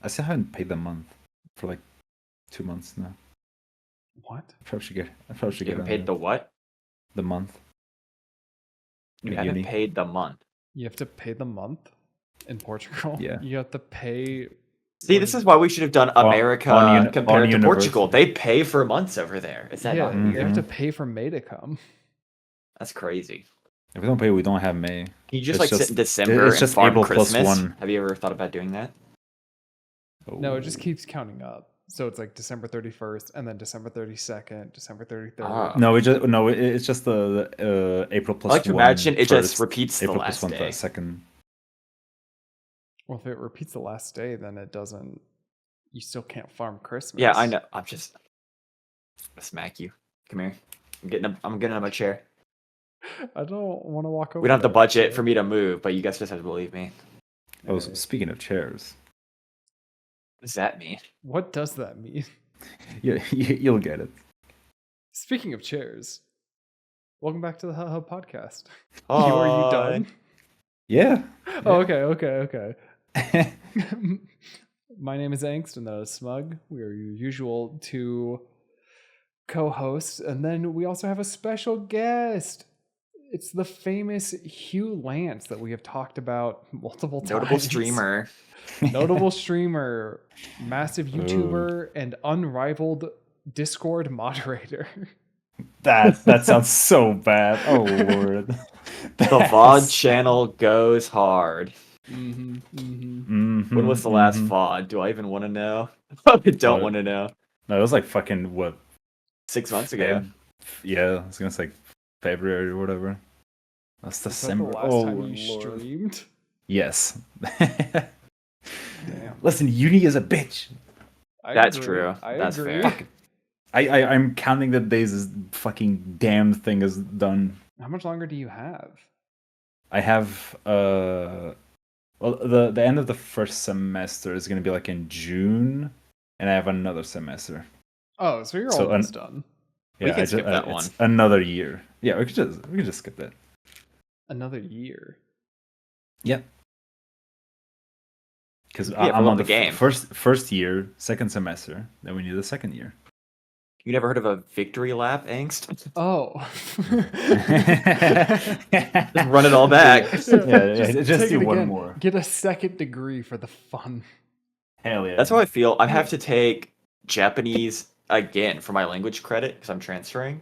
I still haven't paid the month for like 2 months now. What? I probably should get You haven't paid the what? the month. You at haven't uni. paid the month. You have to pay the month in Portugal? Yeah. You have to pay... See, this is why we should have done America compared to Portugal. They pay for months over there. Is that not you weird? have to pay for May to come. That's crazy. If we don't pay, we don't have May. Can you just It's sit just- in December it's and just farm April plus Christmas? 1. Have you ever thought about doing that? No, it just keeps counting up. So it's like December 31st, and then December 32nd, December 33rd. Ah. No, it's just the April plus I like to 1 imagine it just first, repeats the April last plus 1 day. second. Well, if it repeats the last day, then it doesn't... You still can't farm Christmas. Yeah, I know. I'm gonna smack you. Come here. I'm getting out of my chair. I don't want to walk over. We don't have the there, budget so- for me to move, but you guys just have to believe me. Oh, speaking of chairs, What does that mean? What does that mean? you'll get it. Speaking of chairs, welcome back to the Hub Hub podcast. Oh, Are you done? Yeah. Oh, okay. My name is Angst, and that is Smug. We are your usual two co-hosts, and then we also have a special guest. It's the famous Hugh Lance that we have talked about multiple times. Notable streamer. Notable streamer, massive YouTuber, and unrivaled Discord moderator. That sounds so bad. Oh lord. The VOD channel goes hard. Mm-hmm. When was the last VOD? Do I even want to know? I probably don't want to know. No, it was like fucking what? 6 months ago. Yeah, I was gonna say February or whatever. That's December. Was that the last time you streamed? Yes. Damn. Listen, uni is a bitch. That's agree. true. That's agree. fair. I'm counting the days this fucking damn thing is done. How much longer do you have? I have well, the end of the first semester is gonna be like in June, and I have another semester. Oh, so you're So almost done. We can skip that it's one. another year. Yeah, we can just skip that. Another year. Yeah. Because Yeah, I'm for on the the game. first year, second semester. Then we need the second year. You never heard of a victory lap, Angst? Oh. Just run it all back. Just take do it one again. more. Get a second degree for the fun. Hell yeah. That's how I feel. I have to take Japanese again for my language credit because I'm transferring.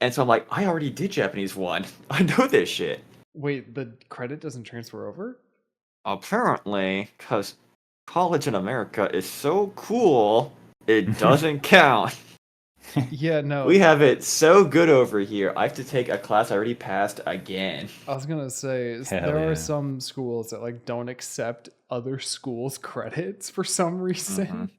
And so I'm like, I already did Japanese 1. I know this shit. Wait, the credit doesn't transfer over? Apparently, because college in America is so cool, it doesn't count. Yeah, no. We have it so good over here. I have to take a class I already passed again. I was gonna say Hell there yeah. are some schools that like don't accept other schools' credits for some reason. Mhm.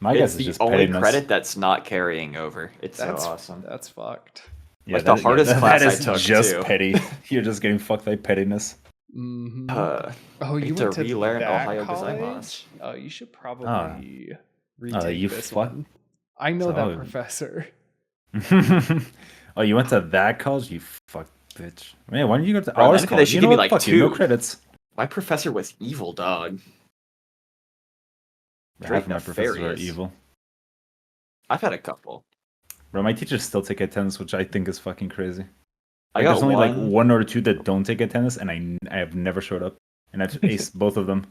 My guess It's is the just only pettiness. credit that's not carrying over. It's That's so awesome. That's fucked. Yeah, Like the hardest class that I is took, just too. petty. You're just getting fucked by pettiness. Mm-hmm. I Oh, you need to went to relearn that Ohio college? gozaimasu. Oh, you should probably retake you this fuck- one. I know that Oh. professor. Oh, you went to that college? You fuck bitch. Man, why didn't you go to Bro, ours then they college? should You give know me, what? like, Fuck you, no 2. credits. My professor was evil, dog. Half Very of my professors are nefarious. evil. I've had a couple. Bro, my teachers still take attendance, which I think is fucking crazy. I Like, got there's only like one- one or two that don't take attendance, and I have never showed up, and I've aced both of them.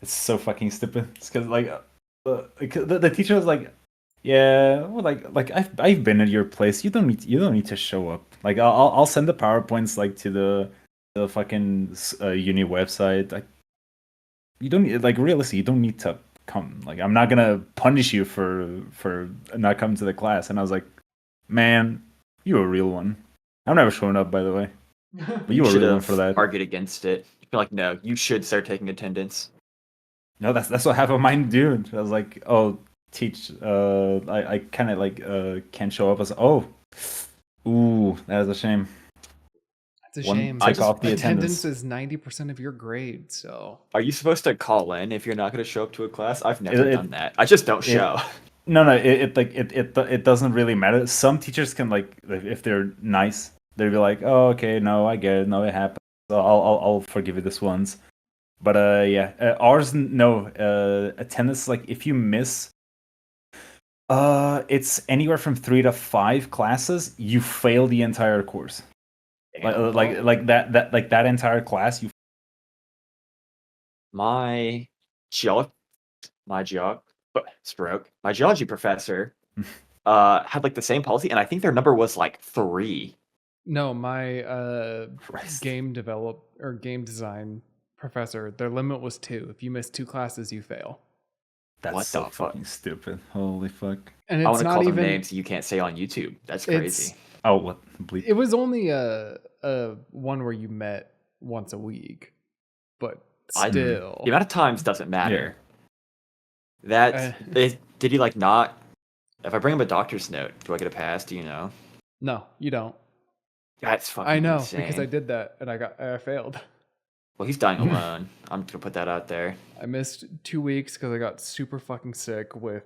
It's so fucking stupid. It's because like the teacher was like, yeah, well, like I've been at your place. You don't need to show up. Like I'll send the PowerPoints like to the fucking uni website. Like you don't need, like realistically, you don't need to come. Like I'm not gonna punish you for not coming to the class. And I was like, man, you're a real one. I'm never showing up, by the way. But you were a should real one have for that. argued against it. You're like, no, you should start taking attendance. No, that's what half of mine do. I was like, oh, teach. I kind of like can't show up. I was like, oh, ooh, that is a shame. It's a One shame. tick off the Attendance attendance. is 90% of your grade, so Are you supposed to call in if you're not going to show up to a class? I've never It- done that. I just don't show. No, it doesn't really matter. Some teachers can like, if they're nice, they'll be like, oh, okay, no, I get it, no, it happens. So I'll forgive you this once. But yeah, ours no. Attendance, like if you miss, it's anywhere from 3 to 5 classes. You fail the entire course. Damn. Like that entire class. You My geog my geog stroke. My geology professor had like the same policy, and I think their number was like 3. No, my Christ. game design professor, their limit was 2. If you miss 2 classes, you fail. That's What so the fuck? fucking stupid. Holy fuck. And I it's want to not call them even names you can't say on YouTube. That's It's- crazy. Oh, what? Bleep. it was only a one where you met once a week. But I- still. The amount of times doesn't matter. Did he like not? If I bring him a doctor's note, do I get a pass? Do you know? No, you don't. That's fucking I know insane. because I did that and I failed. Well, he's dying alone. I'm gonna put that out there. I missed 2 weeks because I got super fucking sick with,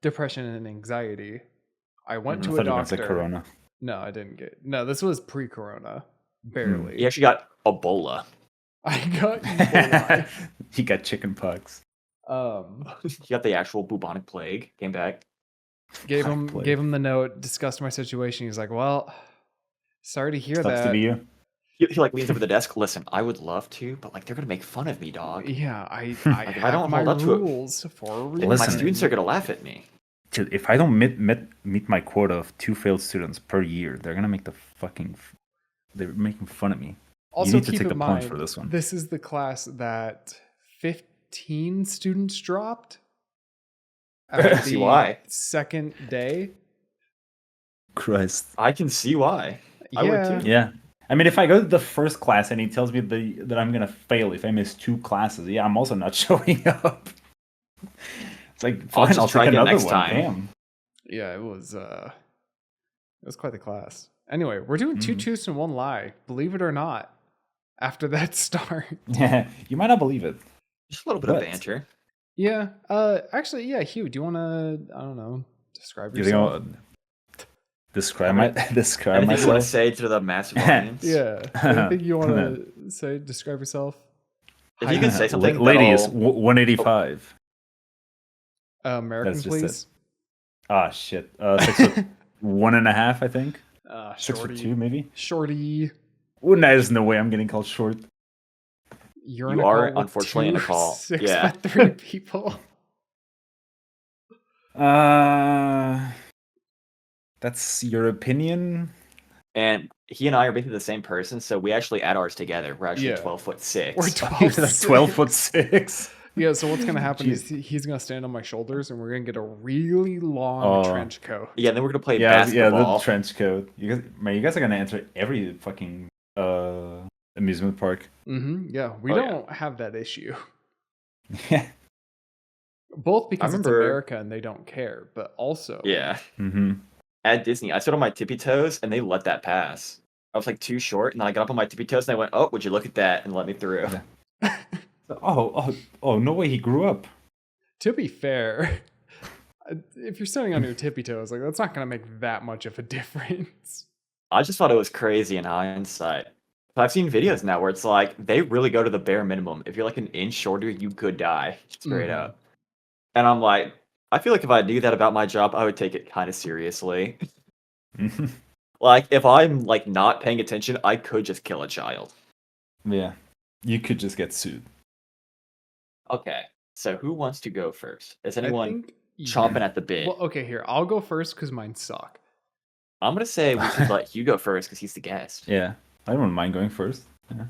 depression and anxiety. I went I to a thought you were gonna say doctor. Corona. No, I didn't get. No, this was pre-corona. Barely. He actually got Ebola. I got Ebola. He got chicken pox. He got the actual bubonic plague. Came back. gave Black him plague. gave him the note, discussed my situation. He's like, "Well, sorry to hear Sucks that." to be you. He like leans over the desk. Listen, I would love to, but like they're gonna make fun of me, dog. Yeah, I Like, if I have don't my hold up to it- rules for a reason. My Listen. students are gonna laugh at me. Dude, if I don't meet my quota of 2 failed students per year, they're gonna make they're making fun of me. Also, need to keep take in the point mind, for this one. this is the class that 15 students dropped after See the why. second day. Christ. I can see why. I would Yeah. too. Yeah. I mean, if I go to the first class and he tells me that I'm gonna fail if I miss 2 classes, yeah, I'm also not showing up. It's like, I'll fine, just I'll try take again another next one. time. Damn. Yeah, it was quite the class. Anyway, we're doing 2 truths and 1 lie. Believe it or not. After that start. Yeah, you might not believe it. Just a little bit What? of banter. Yeah. Actually, yeah, Hugh, do you want to, I don't know, describe You think yourself? I'll describe Anything you want to myself? say to the massive audience? Yeah. Anything you want to say? Describe yourself. If you can say something, Ladies, that'll- 185. American, That's just please. Ah, shit. 6'1.5", I think. 6'2", Shorty. maybe. Shorty. Oh, there's no way I'm getting called short. You're You in a are, call with unfortunately, in a 2 call. 6'3" people. That's your opinion. And he and I are basically the same person, so we actually add ours together. We're actually Yeah. 12'6". We're He's 12'6". 12'6". Yeah, so what's gonna happen is Jeez. he's gonna stand on my shoulders, and we're gonna get a really long Oh. trench coat. Yeah, and then we're gonna play Yeah, basketball. the trench coat. You guys are gonna enter every fucking amusement park. Yeah, we Oh, yeah. don't have that issue. Yeah. Both because it's remember- America and they don't care, but also Yeah. Mm-hmm. At Disney, I stood on my tippy toes, and they let that pass. I was like too short, and then I got up on my tippy toes, and I went, "Oh, would you look at that?" and let me through. Yeah. Oh! No way! He grew up. To be fair, if you're standing on your tippy toes, like that's not gonna make that much of a difference. I just thought it was crazy in hindsight. But I've seen videos now where it's like they really go to the bare minimum. If you're like an inch shorter, you could die straight Mhm. up. And I'm like, I feel like if I knew that about my job, I would take it kind of seriously. Like if I'm like not paying attention, I could just kill a child. Yeah, you could just get sued. Okay, so who wants to go first? Is I anyone think chomping at the bit? Well, okay, here I'll go first because mine suck. I'm gonna say we should let you go first because he's the guest. Yeah, I don't mind going first. Yeah.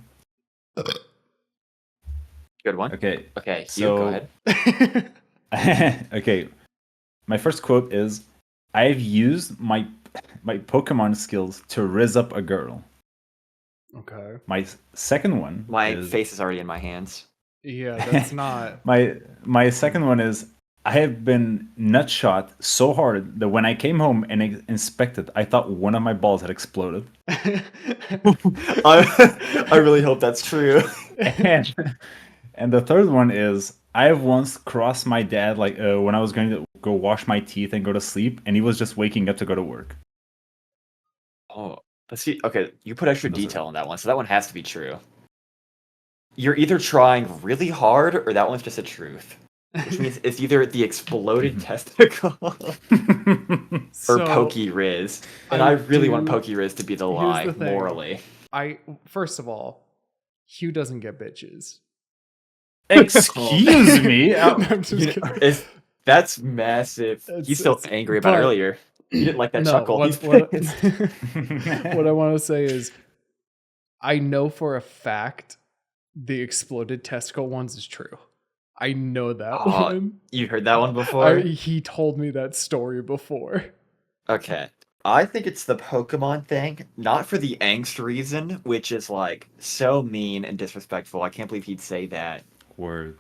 Good one. Okay. Okay, Hugh, go So- ahead. Okay. My first quote is, "I've used my Pokemon skills to rizz up a girl." Okay. My second one My is, face is already in my hands. Yeah, that's not. my second one is, "I have been nut shot so hard that when I came home and inspected, I thought one of my balls had exploded." I really hope that's true. And the third one is, "I have once crossed my dad like when I was going to go wash my teeth and go to sleep, and he was just waking up to go to work." Oh, let's see. Okay, you put extra Those are- detail on that one, so that one has to be true. you're either trying really hard or that one's just a truth. Which means it's either the exploded testicle or So, Pokey Riz. And I really want Pokey Riz to be the here's lie, the thing. morally. First of all, Hugh doesn't get bitches. Excuse me. I'm just kidding. That's massive. He's still angry about it earlier. He didn't like that chuckle. What I want to say is, I know for a fact the exploded testicle ones is true. I know that one. You heard that one before? He told me that story before. Okay. I think it's the Pokemon thing, not for the angst reason, which is like so mean and disrespectful. I can't believe he'd say that. Word.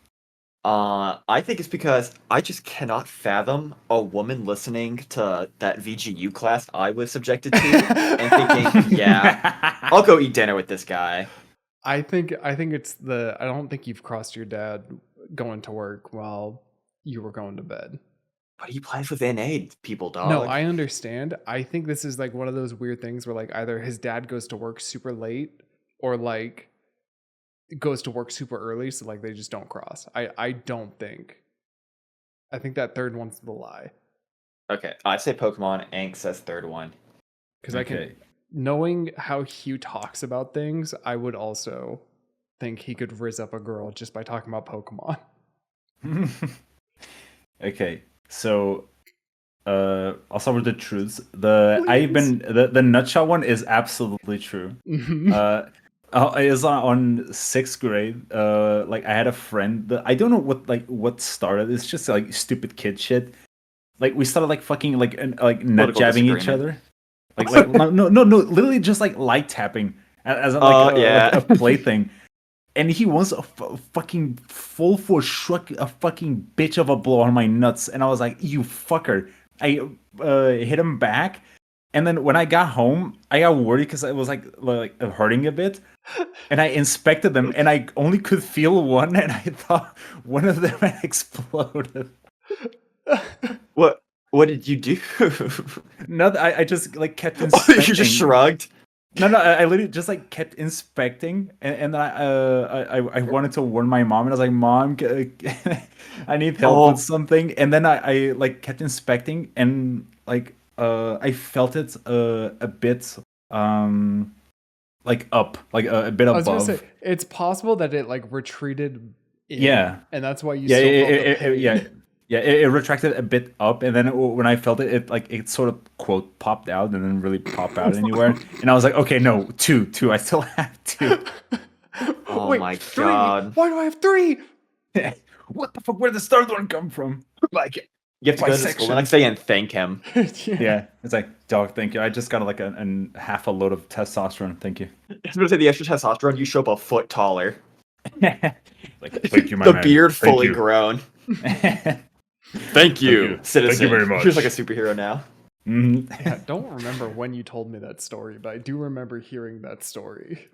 I think it's because I just cannot fathom a woman listening to that VGU class I was subjected to and thinking, yeah, I'll go eat dinner with this guy. I think it's I don't think you've crossed your dad going to work while you were going to bed. But he plays with NA people, dog. No, I understand. I think this is like one of those weird things where like either his dad goes to work super late or like goes to work super early, so like they just don't cross. I don't think. I think that third one's the lie. Okay, I'd say Pokemon. Angst says third one. Because I can, knowing how Hugh talks about things, I would also think he could rizz up a girl just by talking about Pokemon. Okay, so I'll start with the truths. The nutshell one is absolutely true. It was on sixth grade. Like I had a friend that I don't know what started. It's just like stupid kid shit. Like we started like fucking like nut jabbing each other. Like no, literally just like light tapping as like a plaything. And he wants a fucking full force struck a fucking bitch of a blow on my nuts, and I was like, "You fucker!" I hit him back, and then when I got home, I got worried because it was like hurting a bit, and I inspected them, and I only could feel one, and I thought one of them had exploded. What did you do? No, I just like kept inspecting. You just shrugged. No, I literally just like kept inspecting, and I wanted to warn my mom, and I was like, "Mom, I need help with something." And then I like kept inspecting, and like I felt it a bit like up, like a bit above. I was gonna say it's possible that it like retreated. And that's why you still felt the pain. Yeah, it retracted a bit up, and then when I felt it, it sort of quote popped out, and then really pop out anywhere. And I was like, okay, no, two. I still have two. Oh wait, my god! Why do I have three? What the fuck? Where did the third one come from? Like, you have to go to school the next day and thank him. Yeah, it's like, dog, thank you. I just got like a half a load of testosterone. Thank you. I was gonna say the extra testosterone. You show up a foot taller. Like, thank you, my the man. beard Thank fully you. grown. Thank you, citizen. Thank you very much. He's like a superhero now. Mm-hmm. Yeah, I don't remember when you told me that story, but I do remember hearing that story.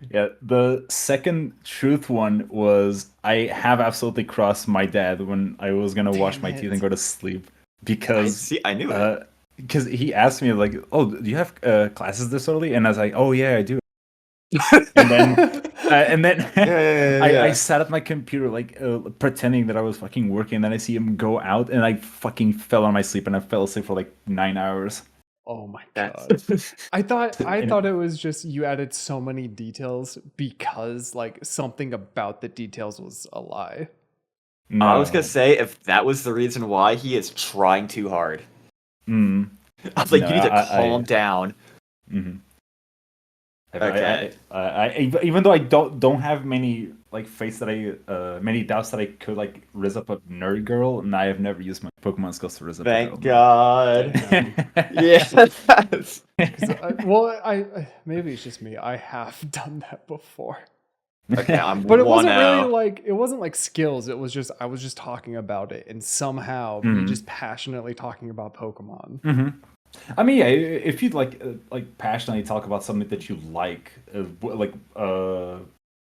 Yeah, the second truth one was I have absolutely crossed my dad when I was gonna wash my teeth and go to sleep because I knew it. Because he asked me like, "Oh, do you have classes this early?" And I was like, "Oh yeah, I do." And then I sat at my computer like pretending that I was fucking working, and then I see him go out, and I fucking fell on my sleep, and I fell asleep for like 9 hours. Oh my god! I thought it was just you added so many details because like something about the details was a lie. No. I was gonna say if that was the reason why, he is trying too hard. I was like, you need to calm down. Mm-hmm. Okay. Even though I don't have many like many doubts that I could like rizz up a nerd girl, and I have never used my Pokemon skills to rizz up. Thank God. Yes. Maybe it's just me. I have done that before. Okay, but it wasn't really it wasn't like skills. It was just I was just talking about it, and somehow me just passionately talking about Pokemon. Mm-hmm. I mean, yeah, if you'd like passionately talk about something that you like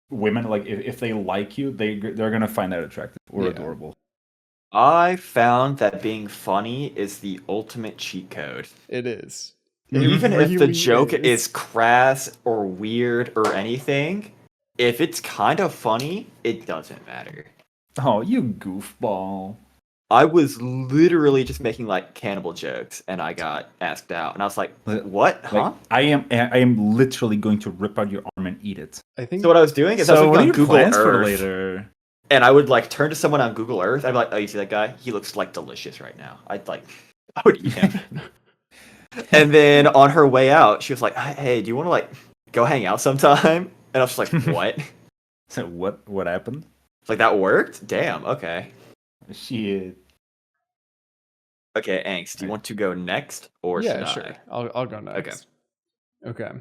women, like if they like you, they're gonna find that attractive or adorable. I found that being funny is the ultimate cheat code. It is. even if the really joke is. is crass or weird or anything, if it's kind of funny, it doesn't matter. Oh, you goofball. I was literally just making like cannibal jokes, and I got asked out, and I was like, "What? Like, Huh?" I am literally going to rip out your arm and eat it. I think So what I was doing is I was So what looking are on your Google plans for Earth, later? and I would like turn to someone on Google Earth. I'd be like, "Oh, you see that guy? He looks like delicious right now." I would eat him. And then on her way out, she was like, "Hey, do you want to like go hang out sometime?" And I was just like, "What?" So what happened? It's like that worked? Damn. Okay. Shit. Okay, Angst. Do you want to go next, or yeah, should sure. I? I'll go next. Okay.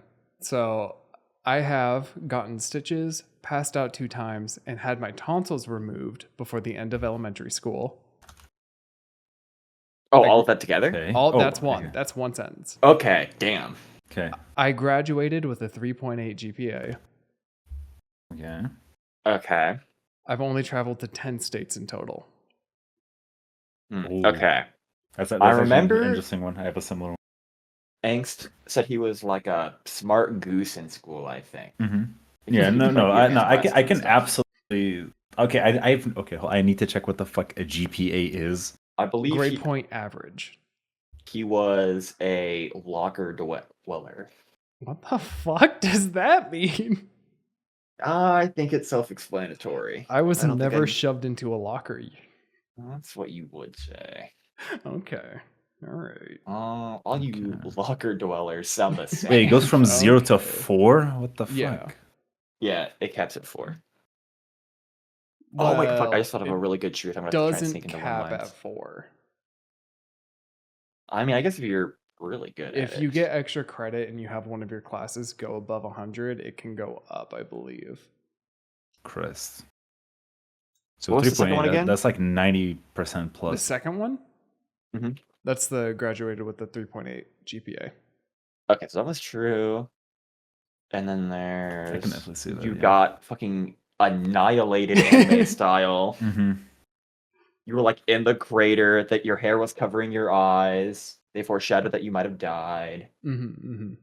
So I have gotten stitches, passed out 2 times, and had my tonsils removed before the end of elementary school. Oh, all of that together? Okay. That's one. Okay. That's one sentence. Okay. Damn. Okay. I graduated with a 3.8 GPA. Okay. Okay. I've only traveled to 10 states in total. Ooh. Okay. That's I actually remember- an interesting one. I have a similar one. Angst said he was like a smart goose in school, I think. Mm-hmm. He Yeah, was no, like no, your I classes can and stuff. absolutely. Okay, okay. I need to check what the fuck a GPA is. I believe Grade point average. he was a locker dweller. What the fuck does that mean? I think it's self-explanatory. I was don't think never I- shoved into a locker. That's what you would say. Okay. All right. All you Okay. locker dwellers sound the same. Wait, it goes from 0 to Okay. 4. What the fuck? Yeah. Yeah, it caps at 4. Oh my fuck! I just thought of a really good truth. I'm gonna try and Doesn't sneak into one cap line. at 4. I mean, I guess if you're really good at it. If you get extra credit and you have one of your classes go above 100, it can go up, I believe. Christ. So What was the second 3.8. one again? That's like 90% The plus. second one? Mhm. That's the graduated with the 3.8 GPA. Okay, so that was true. And then I there's can definitely see that. you yeah. got fucking annihilated anime style. Mm-hmm. You were like in the crater that your hair was covering your eyes. They foreshadowed that you might have died. Wait, And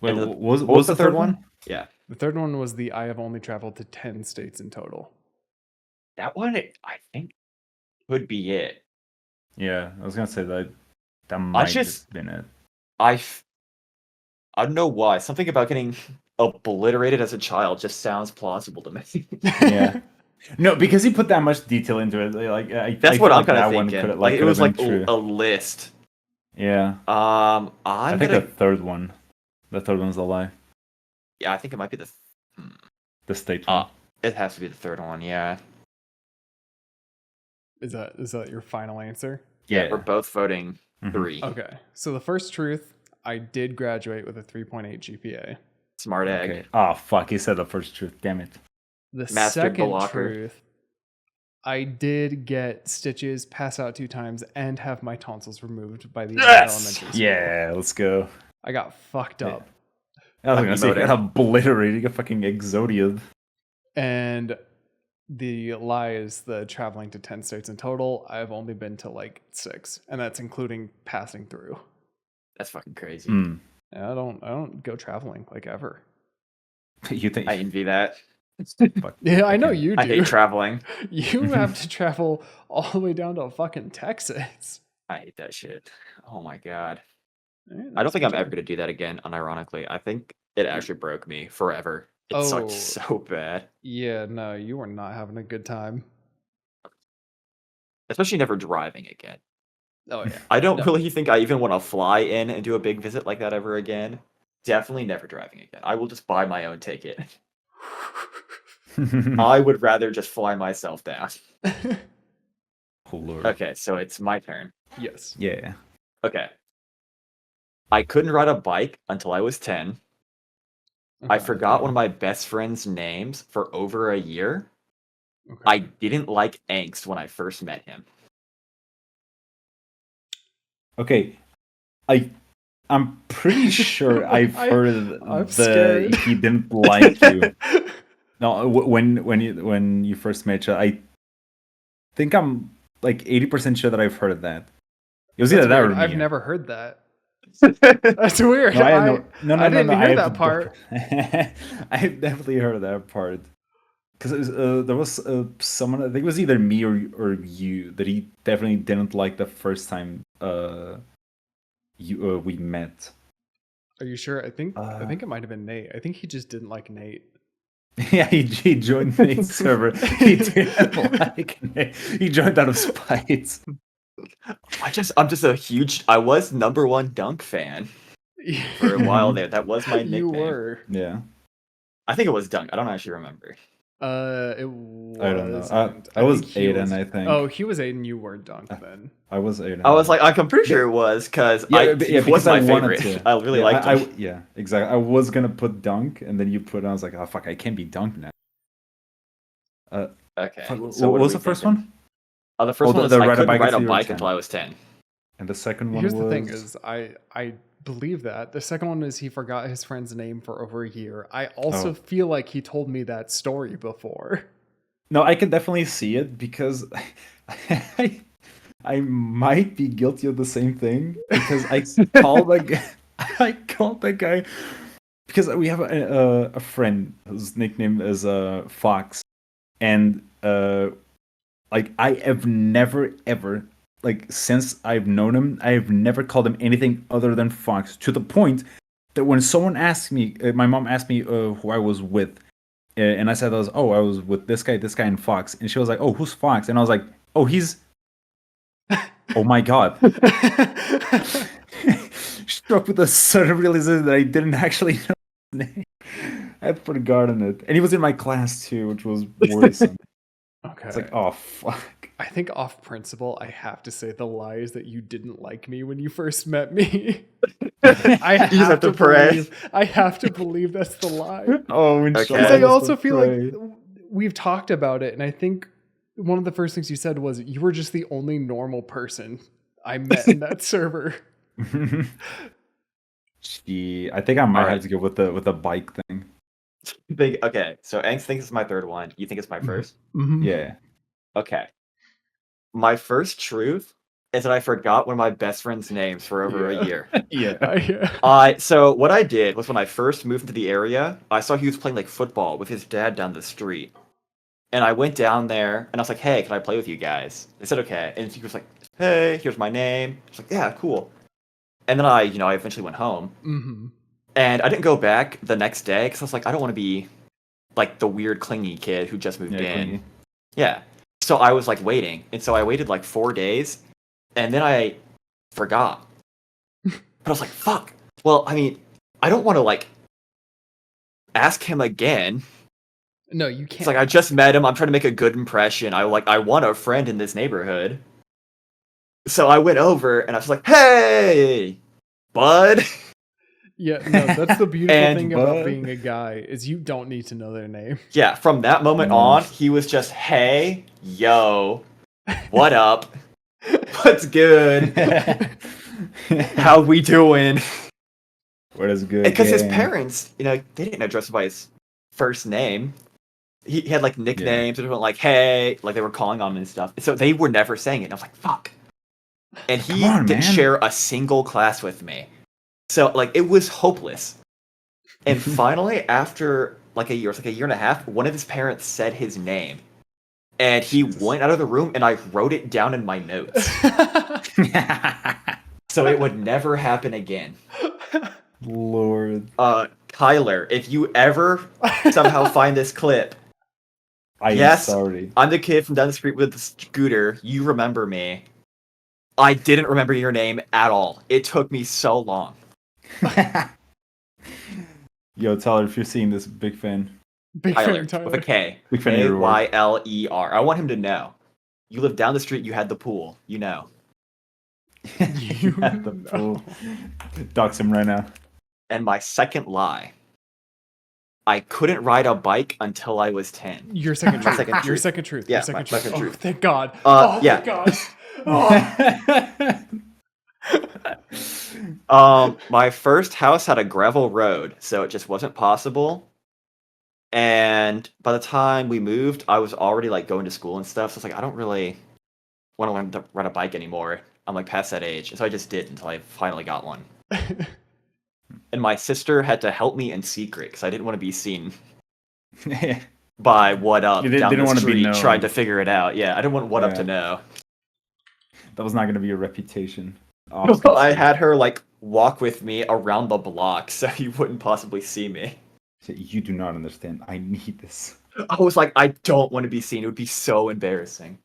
the- what was the third one? Yeah, The third one was the I have only traveled to 10 states in total. that one I think could be it. Yeah, I was gonna say that might just- have been it. I don't know why. Something about getting obliterated as a child just sounds plausible to me. Yeah. No, because he put that much detail into it. Like That's I what feel I'm like kind of that one thinking. could Like it could was have like been true. a list. Yeah. I'm I think gonna. the third one. The third one's a lie. Yeah, I think it might be The state one. It has to be the third one. Yeah. Is that your final answer? Yeah. We're both voting Mhm. 3. Okay. So the first truth, I did graduate with a 3.8 GPA. Smart egg. Okay. Oh fuck! He said the first truth. Damn it. The Mastered second blocker. truth, I did get stitches, pass out 2 times, and have my tonsils removed by the end of elementary school. Yeah. Let's go. I got fucked up. I was I'm gonna say emoting. got obliterated. Got fucking exodied. And the lie is the traveling to 10 states in total. I've only been to like 6, and that's including passing through. That's fucking crazy. Hmm. And I don't go traveling like ever. You think? I envy that. Fuck. Yeah, I know Okay. you do. I hate traveling. You have to travel all the way down to fucking Texas. I hate that shit. Oh my god. Eh, I don't that's think I'm good. ever gonna do that again. Unironically, I think it actually broke me forever. It sucked Oh. so bad. Yeah, no, you were not having a good time. Especially never driving again. Oh yeah. I don't No. really think I even want to fly in and do a big visit like that ever again. Definitely never driving again. I will just buy my own ticket. I would rather just fly myself down. Oh lord. Okay, so it's my turn. Yes. Yeah. Okay. I couldn't ride a bike until I was 10. I Okay. forgot one of my best friend's names for over a year. Okay. I didn't like Angst when I first met him. Okay. I'm pretty sure I've heard I'm scared. he didn't like you. No, when you first met you, I think I'm like 80% sure that I've heard of that. It was either That's that or weird. me. I've never heard that. That's weird. No, I had no. No, no, I no, didn't no. hear I that part. I've definitely heard of that part. Because there was someone, I think it was either me or you, that he definitely didn't like the first time we met. Are you sure? I think Uh, it might have been Nate. I think he just didn't like Nate. Yeah, he joined Nate's server. He didn't like Nate. He joined out of spite. I'm just a huge. I was #1 Dunk fan for a while there. That was my nickname. You were. Yeah, I think it was Dunk. I don't actually remember. It I don't know. wasn't. I was think he Aiden, was- I think. Oh, he was Aiden. You were Dunk then. I was Aiden. I was like, I'm pretty sure it was because he because was my wanted favorite. to. I really liked him. Yeah, exactly. I was gonna put Dunk, and then you put. I was like, oh fuck, I can't be Dunk now. Okay. Fuck, So what are was we the first thinking? one? The first Oh, one was the I ride a couldn't bike ride until a you were bike 10. until I was 10. And the second one Here's was. the thing: is I believe that the second one is he forgot his friend's name for over a year. I also feel like he told me that story before. No, I can definitely see it because I might be guilty of the same thing because I called the guy. I called the guy because we have a friend whose nickname is Fox, and like I have never ever like since I've known him, I've never called him anything other than Fox. To the point that when someone asked me, my mom asked me who I was with. And I said, I was with this guy, and Fox. And she was like, oh, who's Fox? And I was like, oh, he's. Oh my God. Struck with a sudden realization that I didn't actually know his name. I had forgotten it. And he was in my class too, which was worrisome. Okay. It's like, oh, fuck. I think off principle, I have to say the lie is that you didn't like me when you first met me. I You just have to pray. I have to believe that's the lie. Oh, Okay. Because I also feel pray. like we've talked about it, and I think one of the first things you said was you were just the only normal person I met in that server. Gee, I think I might Alright. have to go with the bike thing. Okay, so Angst thinks it's my third one. You think it's my first? Mhm. Yeah. Okay. My first truth is that I forgot one of my best friend's names for over a year. Yeah. So what I did was when I first moved into the area, I saw he was playing like football with his dad down the street. And I went down there and I was like, hey, can I play with you guys? They said okay. And he was like, hey, here's my name. I was like, yeah, cool. And then I eventually went home. Mm-hmm. And I didn't go back the next day because I was like, I don't want to be like the weird clingy kid who just moved in. Clingy. Yeah. So I was like waiting. And so I waited like 4 days. And then I forgot. But I was like, fuck. Well, I mean, I don't want to like ask him again. No, you can't. It's like I just met him. I'm trying to make a good impression. I want a friend in this neighborhood. So I went over and I was like, "Hey, bud." Yeah, no, that's the beautiful And thing about bud. being a guy is you don't need to know their name. Yeah, from that moment on, he was just, "Hey, yo, what up? What's good? How we doing?" What is good? Because his gang? parents, they didn't address him by his first name. He had like nicknames and went like, "Hey," like they were calling on him and stuff. So they were never saying it. And I was like, "Fuck." And he Come on, didn't man. share a single class with me. So like it was hopeless. And finally, after like a year, it's like a year and a half, one of his parents said his name. And he Jesus. went out of the room and I wrote it down in my notes. So it would never happen again. Lord. Kyler, if you ever somehow find this clip, I am Yes. sorry. I'm the kid from down the street with the scooter. You remember me. I didn't remember your name at all. It took me so long. Yo, Tyler, if you're seeing this, big fan. Big Tyler, fan with a Tyler. K. Big fan of your work. Kyler. I want him to know. You live down the street, you had the pool. You know. You at the know. pool. Dox him right now. And my second lie. I couldn't ride a bike until I was 10. Your second My truth. second Your truth. second truth. Yeah, Your second my truth. second Oh, truth. thank God. Yeah. Thank God. My first house had a gravel road, so it just wasn't possible. And by the time we moved, I was already like going to school and stuff. So it's like I don't really want to learn to ride a bike anymore. I'm like past that age, and so I just did until I finally got one. And my sister had to help me in secret because I didn't want to be seen Yeah. by What Up You down didn't the wanna be street known. trying to figure it out. Yeah, I didn't want What Up to Yeah. know. That was not going to be your reputation. I had her like walk with me around the block so you wouldn't possibly see me. You do not understand. I need this. I was like, I don't want to be seen. It would be so embarrassing.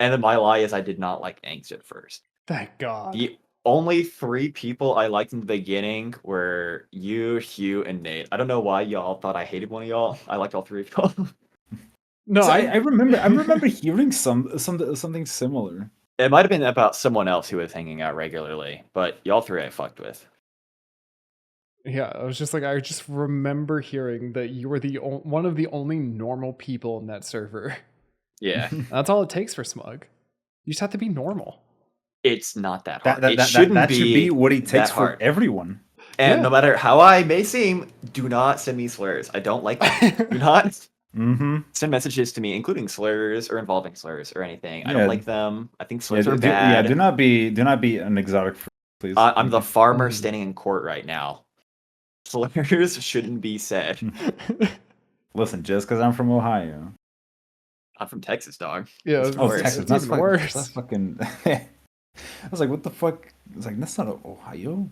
And then my lie is I did not like Angst at first. Thank God. The only 3 people I liked in the beginning were you, Hugh, and Nate. I don't know why y'all thought I hated one of y'all. I liked all 3 of y'all. No, So I remember hearing something similar. It might have been about someone else who was hanging out regularly, but y'all 3 I fucked with. Yeah, I was just like, I just remember hearing that you were one of the only normal people in that server. Yeah. That's all it takes for Smug. You just have to be normal. It's not that hard. That should be what it takes for hard. everyone. And Yeah. no matter how I may seem, do not send me slurs. I don't like them. Do not send messages to me, including slurs or involving slurs or anything. I Yeah. don't like them. I think slurs are do bad. not be an exotic freak, please. I'm the farmer Mm. standing in court right now. Slurs shouldn't be said. Listen, just because I'm from Ohio. I'm from Texas, dog. Yeah, It's it's worse. Texas. Texas. That's even worse. That's fucking. I was like, what the fuck? I was like, that's not Ohio.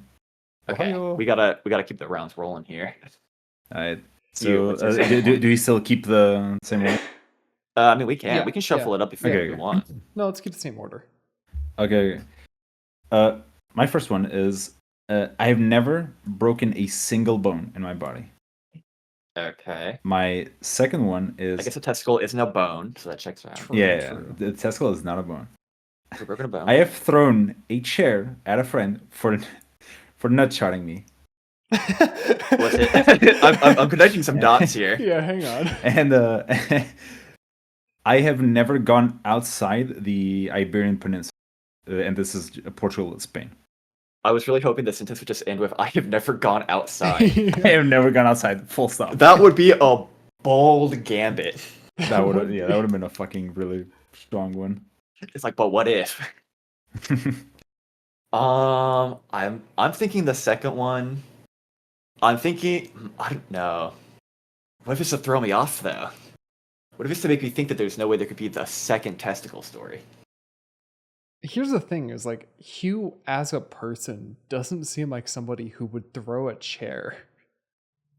Okay, Ohio. we gotta keep the rounds rolling here. Alright. You, So, what's your second do we still keep the same one? I mean, we can Yeah, shuffle it up if you want. No, let's keep the same order. Okay. My first one is I have never broken a single bone in my body. Okay. My second one is I guess a testicle isn't a bone, so that checks out. True. yeah, the testicle is not a bone. We've broken a bone. I have thrown a chair at a friend for nut shotting me, Was it? I'm connecting some dots here. Yeah, hang on. and I have never gone outside the Iberian Peninsula, and this is Portugal and Spain. I was really hoping the sentence would just end with "I have never gone outside." I have never gone outside. Full stop. That would be a bold gambit. That would have been a fucking really strong one. It's like, but what if? I'm thinking the second one. I'm thinking, I don't know. What if it's to throw me off though? What if it's to make me think that there's no way there could be the second testicle story? Here's the thing: is like Hugh as a person doesn't seem like somebody who would throw a chair.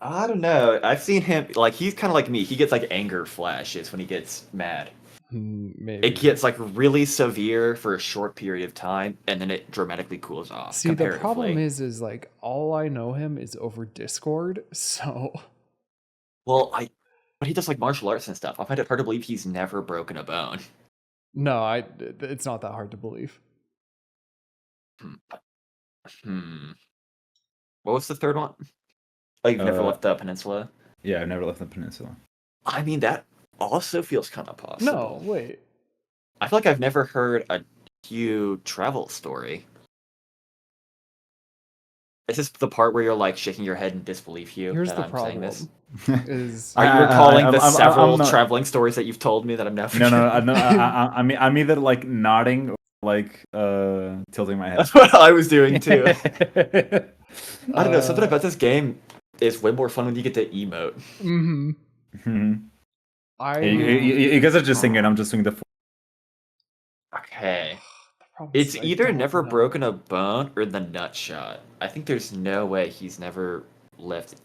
I don't know. I've seen him like he's kind of like me. He gets like anger flashes when he gets mad. Maybe It gets like really severe for a short period of time, and then it dramatically cools off. See, the problem comparatively. is like all I know him is over Discord. So Well, but he does like martial arts and stuff. I find it hard to believe he's never broken a bone. no, it's not that hard to believe. What was the third one? Oh, you've never Uh, left the peninsula? Yeah, I've never left the peninsula. I mean, that also feels kind of possible. No, wait. I feel like I've never heard a Hugh travel story. Is this the part where you're like shaking your head in disbelief, Hugh? Here's that the I'm problem: saying this? is Are you I- recalling the I'm several not- traveling stories that you've told me that I'm now No, forgetting? I mean, I'm either like nodding or like tilting my head. That's what I was doing too. I don't know. Something Uh, about this game is way more fun when you get to emote. mhm. Mhm. I You guys are just thinking I'm just doing the. Okay. the problem It's is I either don't never know. broken a bone or the nut shot. I think there's no way he's never left.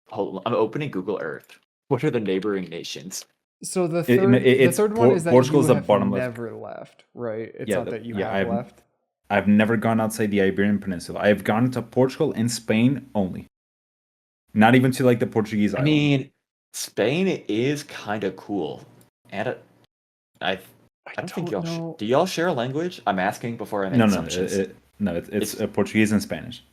Hold on, I'm opening Google Earth. What are the neighboring nations? So the It- third, it's the third one is that Portugal's you the have bottom left. never left, right? It's Yeah, not that you yeah, have I've- left. I've never gone outside the Iberian Peninsula. I've gone to Portugal and Spain only. Not even to like the Portuguese I island. mean, Spain is kind of cool, and I don't think y'all. know. Do y'all share a language? I'm asking before I make no, assumptions. it's Portuguese and Spanish.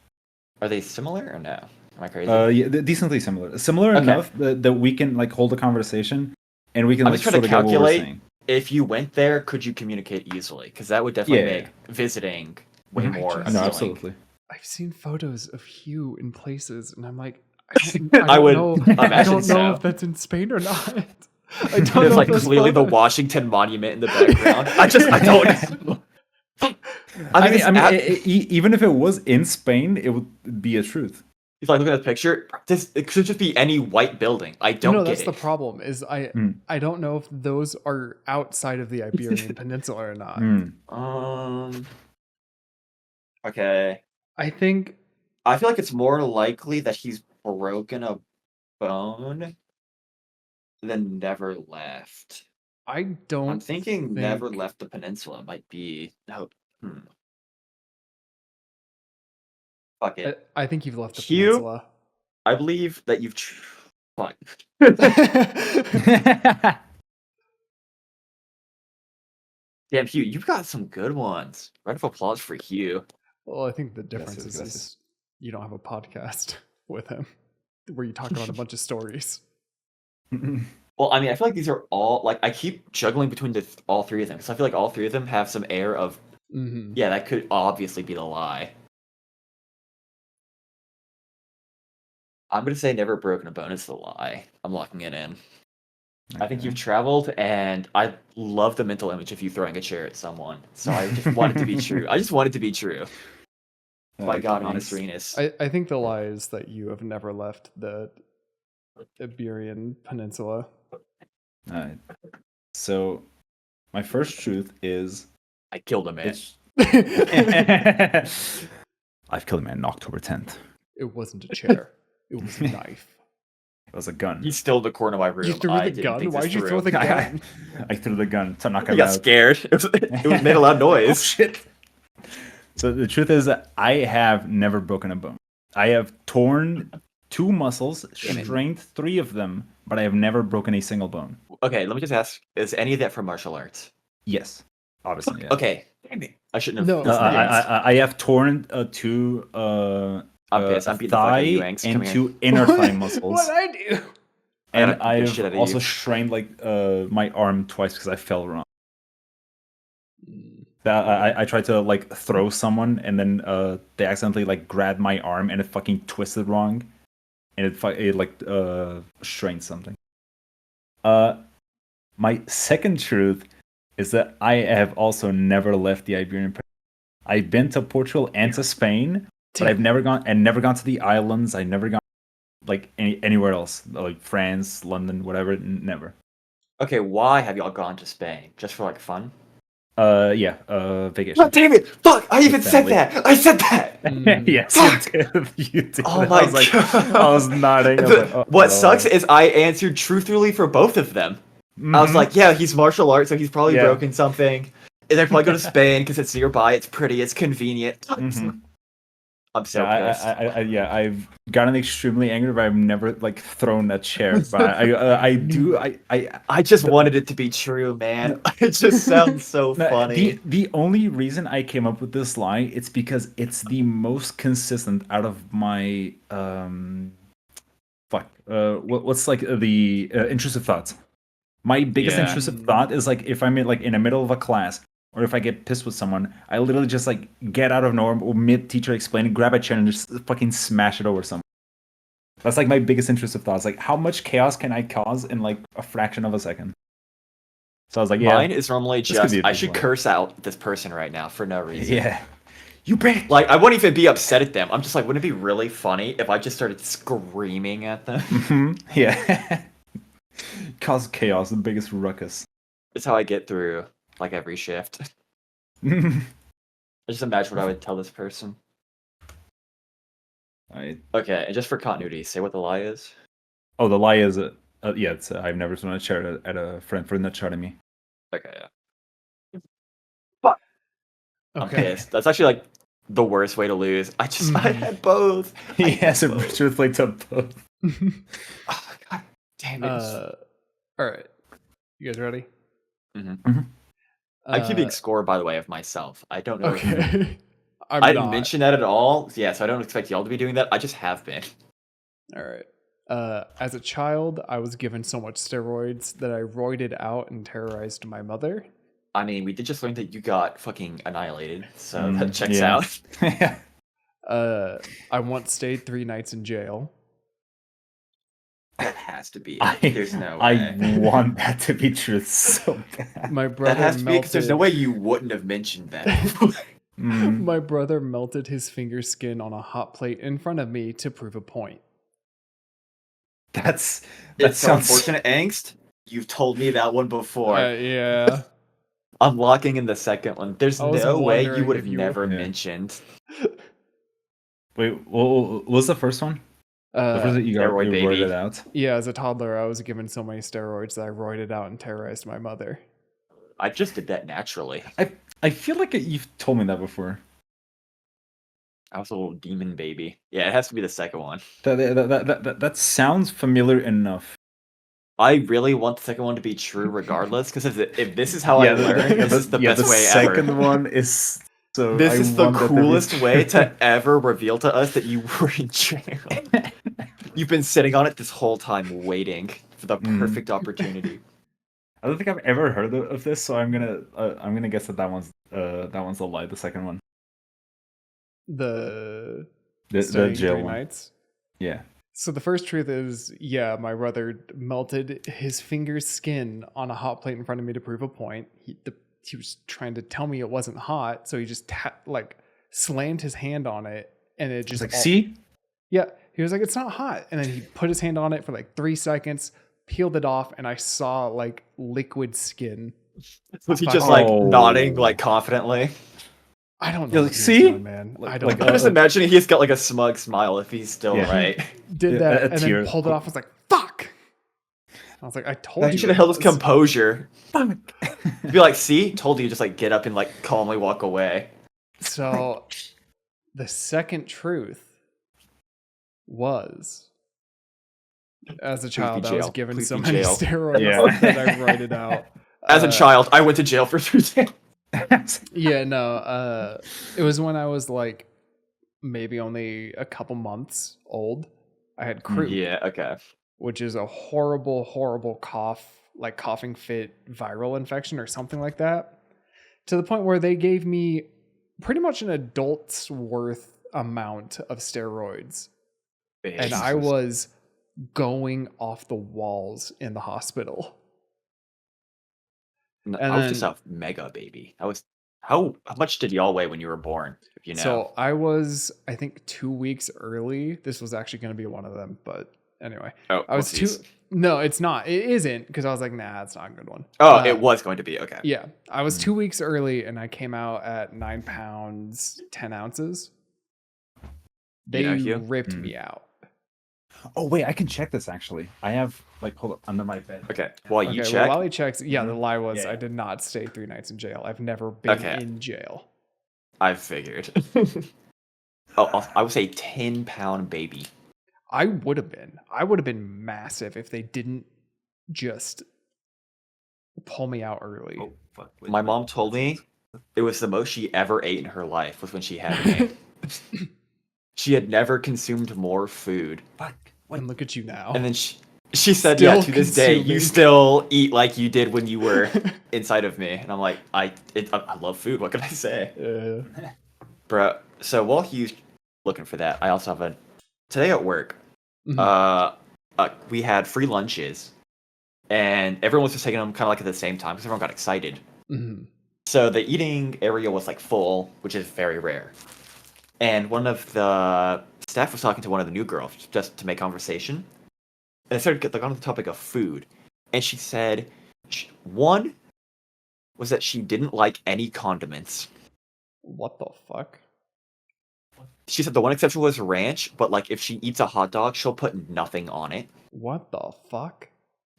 Are they similar or no? Am I crazy? Yeah, they're decently similar. Similar Okay. enough that we can like hold a conversation, and we can I'm like just trying sort to of get what we're calculate. saying. If you went there, could you communicate easily? Because that would definitely Yeah. make visiting way Mhm. more I No, appealing. absolutely. I've seen photos of Hugh in places, and I'm like, I would know. I imagine don't know so. if that's in Spain or not. I don't There's know like if those clearly the photos- Washington Monument in the background. I don't know. Even if it was in Spain, it would be a truth. If I look at the picture, it could just be any white building. I don't No, get that's it. the problem. Is I don't know if those are outside of the Iberian Peninsula or not. Okay. I think I feel like it's more likely that he's broken a bone than never left. I don't. I'm thinking think... never left the peninsula might be. No. Fuck it. I think you've left the Hugh? peninsula. I believe that you've. Fuck. Damn, Hugh, you've got some good ones. Round of applause for Hugh. Well, I think the difference Gracias, is gracias. you don't have a podcast with him where you talk about a bunch of stories. Well, I mean, I feel like these are all like I keep juggling between all three of them because I feel like all three of them have some air of yeah, that could obviously be the lie. I'm gonna say never broken a bone is the lie. I'm locking it in. I think you've traveled, and I love the mental image of you throwing a chair at someone. So I just want it to be true. I just want it to be true. My God, honest Renus. I think the lie is that you have never left the Iberian Peninsula. Alright. So, my first truth is I killed a man. I've killed a man on October 10th. It wasn't a chair. It was a knife. It was a gun. He's still in the corner of my room. You threw the gun? Why did you throw the gun? I threw the gun to knock him He got out. scared. It made a loud noise. Oh, shit. So the truth is that I have never broken a bone. I have torn 2 muscles, strained 3 of them, but I have never broken a single bone. Okay, let me just ask: is any of that from martial arts? Yes, obviously. Yeah. Okay, I shouldn't have. No, I have torn 2 I'm pissed. I'm beating the fuck out thigh of you, Angst. Come and here. 2 inner thigh muscles. What'd I do? And I gotta beat the shit out I've of also you. strained like my arm twice because I fell wrong. I tried to like throw someone and then they accidentally like grabbed my arm and it fucking twisted wrong, and it like strained something. My second truth is that I have also never left the Iberian Peninsula. I've been to Portugal and to Spain, but I've never gone to the islands. I've never gone like anywhere else, like France, London, whatever. Never. Okay, why have y'all gone to Spain? Just for like fun? Yeah, vacation. God damn it! Fuck! I even said Family. that! I said that! Yes, Fuck! you did. You did. Oh my I was like, God. I was nodding. I was like, oh, What sucks is I answered truthfully for both of them. I was like, yeah, he's martial arts, so he's probably Yeah. broken something. And they're probably go to Spain because it's nearby, it's pretty, it's convenient. I'm so pissed. I've gotten extremely angry, but I've never like thrown a chair. But I just wanted it to be true, man. It just sounds so funny. The only reason I came up with this lie, it's because it's the most consistent out of my what's like the intrusive thoughts. My biggest Yeah. intrusive thought is like if I'm in the middle of a class, or if I get pissed with someone, I literally just like get out of nowhere or mid teacher explaining, grab a chair and just fucking smash it over someone. That's like my biggest intrusive thoughts. Like, how much chaos can I cause in like a fraction of a second? So I was like, yeah. Mine is normally this could just be a I big should one. curse out this person right now for no reason. Yeah. You bitch. Like I wouldn't even be upset at them. I'm just like, wouldn't it be really funny if I just started screaming at them? Yeah. Cause chaos, the biggest ruckus. That's how I get through like every shift. I just imagine what I would tell this person. Alright. Okay, and just for continuity, say what the lie is. Oh, the lie is it's I've never thrown a chair at a friend for not shouting me. Okay, yeah. Fuck. I'm Okay. pissed. That's actually like the worst way to lose. I had both. He has a truthfully to both. Oh, God damn it. All right. You guys ready? I'm keeping score, by the way, of myself. I don't know. Okay. I didn't mention that at all. Yeah, so I don't expect y'all to be doing that. I just have been. All right. As a child, I was given so much steroids that I roided out and terrorized my mother. I mean, we did just learn that you got fucking annihilated, so that checks yeah. out. I once stayed 3 nights in jail. That has to be it. There's no way. I want that to be true so bad. My brother That has to be because there's no melted- way you wouldn't have mentioned that. My brother melted his finger skin on a hot plate in front of me to prove a point. That It's so sounds unfortunate, Angst. You've told me that one before. Yeah. I'm locking in the second one. There's I was no way you wondering would if have you never Yeah. mentioned Wait, what was the first one? The first that you Steroid wrote baby. it out. Yeah, as a toddler, I was given so many steroids that I roided out and terrorized my mother. I just did that naturally. I feel like you've told me that before. I was a little demon baby. Yeah, it has to be the second one. That sounds familiar enough. I really want the second one to be true regardless, because if this is how I learn, this is the best way ever. The second one is so. This I is the want that to be coolest way to true. ever reveal to us that you were in jail. You've been sitting on it this whole time, waiting for the perfect opportunity. I don't think I've ever heard of this, so I'm gonna guess that one's a lie. The second one, The the staying jail 3 one. nights. Yeah. So the first truth is, yeah, my brother melted his finger's skin on a hot plate in front of me to prove a point. He was trying to tell me it wasn't hot, so he just slammed his hand on it, and it It's just like, see, Yeah, he was like, it's not hot, and then he put his hand on it for like 3 seconds, peeled it off, and I saw like liquid skin. Was he just like Oh. nodding like confidently? I don't know. You're what like, he was "See?" doing, man. I Like- don't like, know. I'm just imagining he's got like a smug smile if he's still Yeah. right. Did Yeah, that a and tear. then pulled it off. I was like, fuck. I was like, I told He you. should have it held his was. composure. Be like, see, told you, just like get up and like calmly walk away. So the second truth was, as a child, I was jail. given Please so be many jail. steroids Yeah. that I wrote it out. As a child, I went to jail for 3 days. Yeah, no. It was when I was like maybe only a couple months old. I had croup, Yeah, okay. which is a horrible, horrible coughing fit viral infection or something like that. To the point where they gave me pretty much an adult's worth amount of steroids. And I was going off the walls in the hospital. No, and I was just then- a mega baby. How much did y'all weigh when you were born? If you know. So I was, I think, 2 weeks early. This was actually going to be one of them, but anyway, oh, I was whoopsies. No, it's not. It isn't, because I was like, nah, it's not a good one. Oh, it was going to be okay. Yeah, I was 2 weeks early, and I came out at 9 pounds 10 ounces. They know, Hugh? ripped me out. Oh wait, I can check this actually. I have hold up under my bed. Okay. While you Okay, check, well, while he checks, yeah, the lie was Yeah. I did not stay 3 nights in jail. I've never been Okay. in jail. I figured. I would say 10-pound baby. I would have been massive if they didn't just pull me out early. Oh fuck. My mom told me it was the most she ever ate in her life was when she had me. She had never consumed more food. Fuck. And look at you now. And then she said, Still yeah, to this day, you consuming. still eat like you did when you were inside of me. And I'm like, I love food. What can I say? Bro, so while Hugh's looking for that, I also have today at work, Mhm. we had free lunches. And everyone was just taking them kind of like at the same time because everyone got excited. Mhm. So the eating area was like full, which is very rare. And one of the staff was talking to one of the new girls just to make conversation. And they started like on the topic of food. And she said, one was that she didn't like any condiments. What the fuck? She said the one exception was ranch, but like if she eats a hot dog, she'll put nothing on it. What the fuck?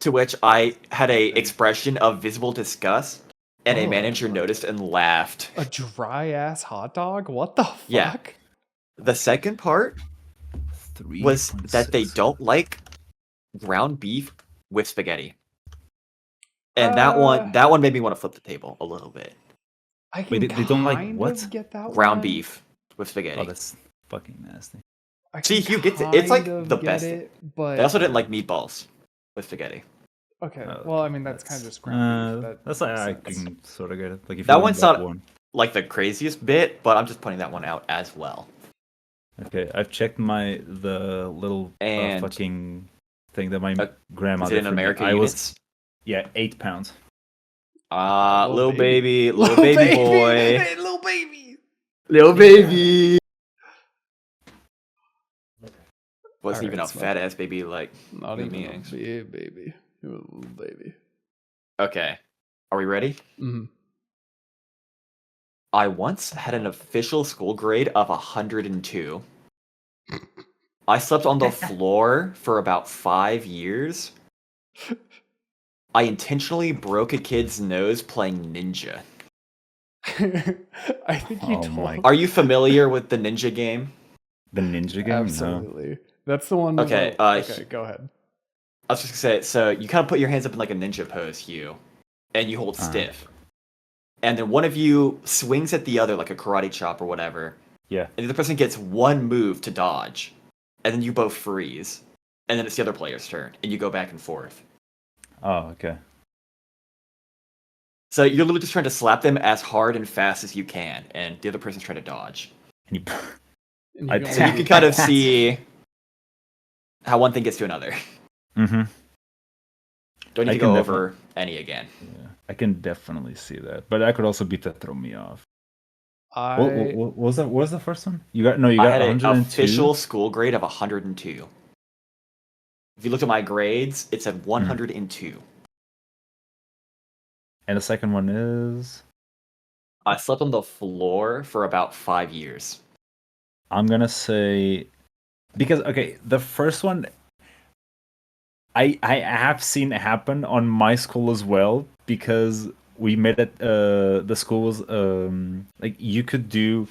To which I had a expression of visible disgust, and a Oh. manager noticed and laughed. A dry ass hot dog? What the fuck? Yeah. The second part was that they don't like ground beef with spaghetti. And that one made me want to flip the table a little bit. I can Wait, they don't like kind what? of get that Ground one. beef with spaghetti. Oh, that's fucking nasty. I See, can Hugh gets it. It's like kind of the get best. it, but They also didn't like meatballs with spaghetti. okay. Well, I mean that's kind of just ground beef. That's like I makes sense. can sort of get it. Like if That you want one's not- one. Like the craziest bit, but I'm just pointing that one out as well. Okay, I've checked the little And- fucking thing that my Uh, grandma Is it did in for me. American I units? was 8 pounds. Little Little baby boy. Hey, little baby. Little baby. Wasn't even Alright, a Smug. fat ass baby like Not you even and me, a Angst. big baby. It was a little baby. Okay. Are we ready? Mhm. I once had an official school grade of 102. I slept on the floor for about 5 years. I intentionally broke a kid's nose playing Ninja. I think you Oh my told. Are you familiar with the Ninja game? The ninja game? No. Absolutely. That's the one. Okay, where- okay, go ahead. I was just gonna say, so you kind of put your hands up in like a ninja pose, Hugh, and you hold stiff. And then one of you swings at the other like a karate chop or whatever, Yeah. and the other person gets one move to dodge, and then you both freeze. And then it's the other player's turn, and you go back and forth. Oh, okay. So you're literally just trying to slap them as hard and fast as you can, and the other person's trying to dodge. And you, And I can So you only can do kind of that. see how one thing gets to another. mm-hmm. Don't need I to can go definitely- over any again. Yeah, I can definitely see that, but that could also be to throw me off. I What was that? What was the first one? You got I got had an 102. official school grade of 102. If you look at my grades, it said 102. And the second one is. I slept on the floor for about 5 years. I'm gonna say, because okay, the first one, I have seen it happen on my school as well, because we made it. The school was like you could do.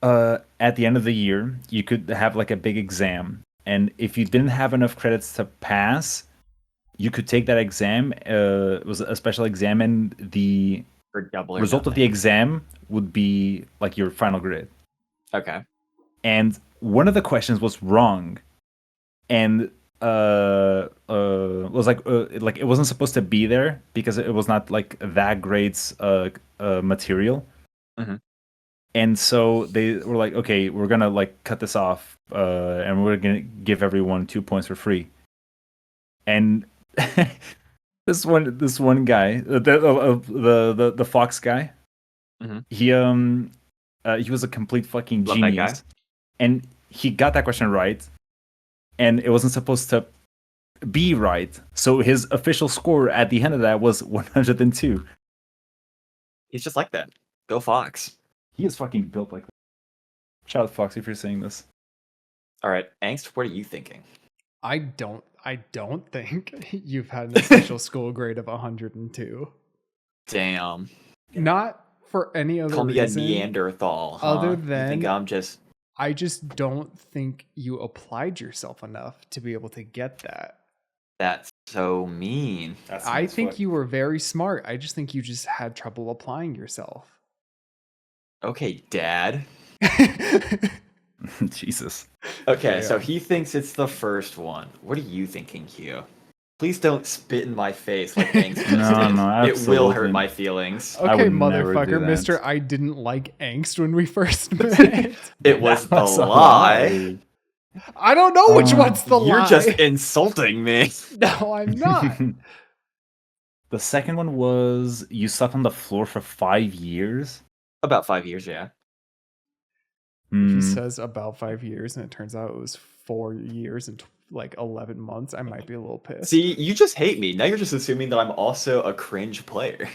At the end of the year, you could have like a big exam, and if you didn't have enough credits to pass, you could take that exam. It was a special exam, and the For double or result of the nothing. exam would be like your final grade. Okay. And one of the questions was wrong, and was like it wasn't supposed to be there because it was not like that grade's material. Mhm. And so they were like, okay, we're gonna like cut this off, and we're gonna give everyone 2 points for free. And this one guy, the Fox guy, Mhm. he was a complete fucking Love that guy. genius, and he got that question right, and it wasn't supposed to be right. So his official score at the end of that was 102. He's just like that. Go Fox. He is fucking built like that. Shout out Fox if you're saying this. All right, Angst, what are you thinking? I don't think you've had an official school grade of 102. Damn. Not for any other Call me reason. a Neanderthal, huh? other You think than- I'm just... I just don't think you applied yourself enough to be able to get that. That's so mean. I think you were very smart. I just think you just had trouble applying yourself. Okay, Dad. Jesus. Okay, Yeah. so he thinks it's the first one. What are you thinking, Hugh? Please don't spit in my face like Angst just No, did. no, It will hurt absolutely. my feelings. I Okay, would never do motherfucker, that. Mister. I didn't like angst when we first met. It was the That was a lie. I don't know which one's the You're lie. just insulting me. No, I'm not. The second one was you slept on the floor for 5 years. About 5 years, yeah. He Hmm. says about 5 years, and it turns out it was 4 years and like 11 months. I might be a little pissed. See, you just hate me. Now you're just assuming that I'm also a cringe player.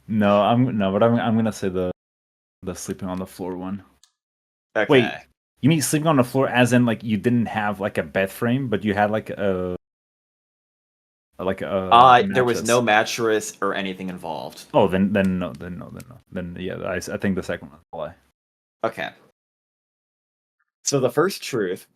No, but I'm gonna say the sleeping on the floor one. Okay. Wait. You mean sleeping on the floor as in like you didn't have like a bed frame, but you had like a There was mattress? no mattress or anything involved. Oh, then no. Then yeah, I think the second one was a lie. Okay. So the first truth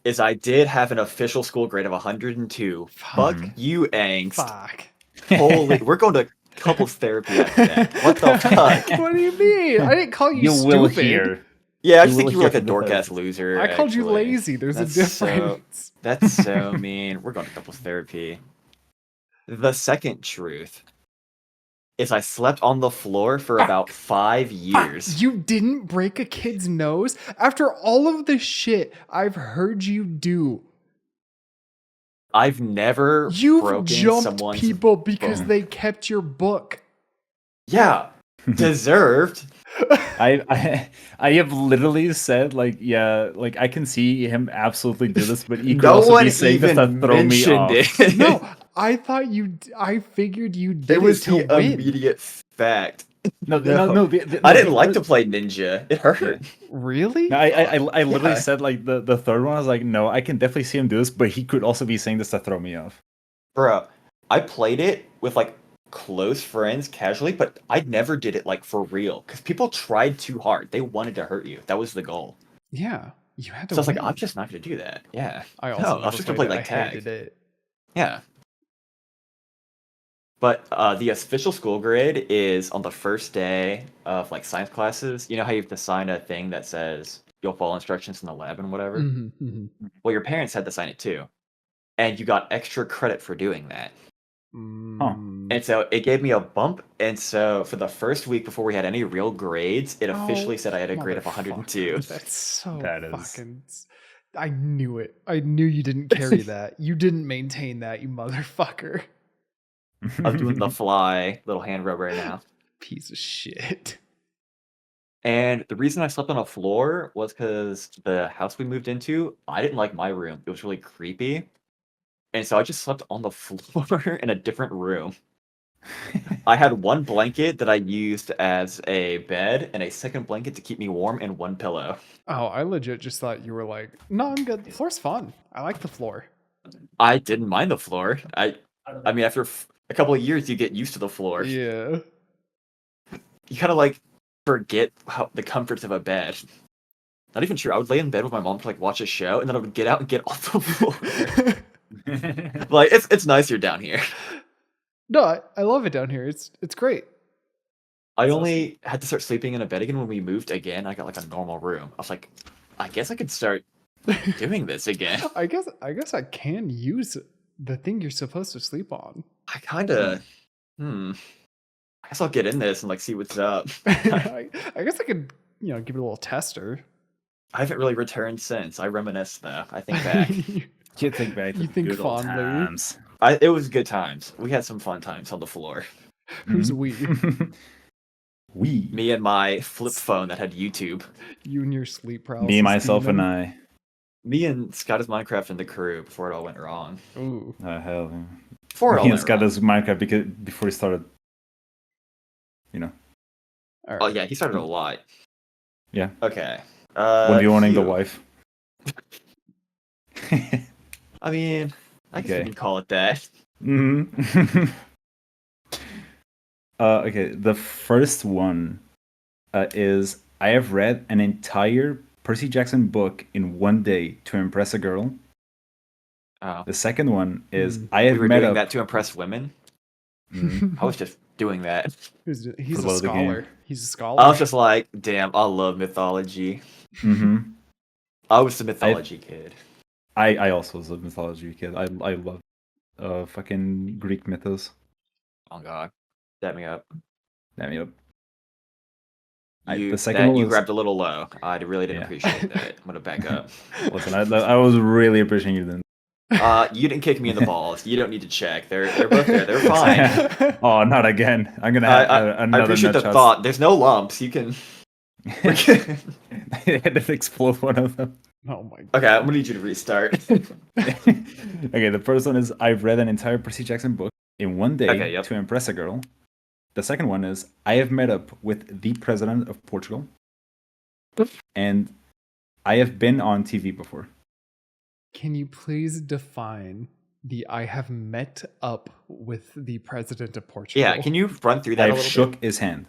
is I did have an official school grade of 102. Fuck Mhm. you, Angst. Fuck. Holy, we're going to couples therapy after that. What the fuck? What do you mean? I didn't call you, You stupid. will hear. Yeah, I You just think will you were like hear a from the dork ass therapist. loser. I called you actually. lazy. There's That's a difference. That's so mean. We're going to couples therapy. The second truth is I slept on the floor for about 5 years. You didn't break a kid's nose after all of the shit I've heard you do. I've never You've broken jumped someone's people because bone. they kept your book. Yeah, deserved. I have literally said like yeah, like I can see him absolutely do this, but he could No also one be saying this to even throw me mentioned off. it. No, I thought I figured you did It was to the win. immediate fact. No, No. no, I no, didn't like to play ninja. It hurt. Yeah. Really? No, I literally Yeah. said like the third one. I was like, no, I can definitely see him do this, but he could also be saying this to throw me off. Bro, I played it with like close friends casually, but I never did it like for real because people tried too hard. They wanted to hurt you. That was the goal. Yeah, you had to So I was like, win. I'm just not gonna do that. Yeah. I No, also I was never just gonna played play it. like I tag. hated it. Yeah. But the official school grade is on the first day of like science classes. You know how you have to sign a thing that says you'll follow instructions in the lab and whatever? Well, your parents had to sign it too. And you got extra credit for doing that. Huh. And so it gave me a bump. And so for the first week before we had any real grades, it officially said I had a grade of 102. Motherfucker, That's so That is- fucking. I knew it. I knew you didn't carry that. You didn't maintain that, you motherfucker. I'm doing the fly little hand rub right now. Piece of shit. And the reason I slept on a floor was because the house we moved into, I didn't like my room. It was really creepy. And so I just slept on the floor in a different room. I had one blanket that I used as a bed and a second blanket to keep me warm and one pillow. Oh, I legit just thought you were like, no, I'm good. The floor's fun. I like the floor. I didn't mind the floor. I mean, after a couple of years, you get used to the floor. Yeah. You kind of like forget how the comforts of a bed. Not even true. I would lay in bed with my mom to like watch a show, and then I would get out and get off the floor. Like it's nicer down here. No, I love it down here. It's great. I only had to start sleeping in a bed again when we moved again. I got like a normal room. I was like, I guess I could start doing this again. I guess I can use the thing you're supposed to sleep on. I kind of, I guess I'll get in this and like see what's up. I guess I could, give it a little tester. I haven't really returned since. I reminisce though. I think back. You think back to You the think good old fondly. times. It was good times. We had some fun times on the floor. Who's Mhm. We. Me and my flip phone that had YouTube. you and your sleep paralysis? Me, myself, and demon? I. Me and Scott is Minecraft and the crew before it all went wrong. Ooh. Oh, hell. Yeah. Before it all Me and went Scott wrong. does Minecraft before he started. All right. Oh yeah, he started a lot. Yeah. Okay. When you owning the Hugh. wife. I mean, I guess Okay. we can call it that. Mhm. Okay, the first one is I have read an entire Percy Jackson book in one day to impress a girl. Oh, The second one is Mm. I we have were met doing up. that to impress women. Mhm. I was just doing that. He's For a the love of the game. scholar. He's a scholar. I was just like, damn, I love mythology. Mhm. I was the mythology kid. I also was a mythology kid. I love fucking Greek mythos. Oh god, set me up. Damn you. You The second one you was grabbed a little low. I really didn't Yeah. appreciate that. I'm gonna back up. listen. I was really appreciating you then. You didn't kick me in the balls. You don't need to check. They're both there. They're fine. Oh, not again! I'm gonna I have I another appreciate the nut thought. There's no lumps. You can. I had to explode one of them. Oh my god. Okay, I'm gonna need you to restart. Okay, the first one is I've read an entire Percy Jackson book in one day Okay, yep. to impress a girl. The second one is I have met up with the president of Portugal, and I have been on TV before. Can you please define the I have met up with the president of Portugal? Yeah, can you run through that a I've little shook bit? his hand.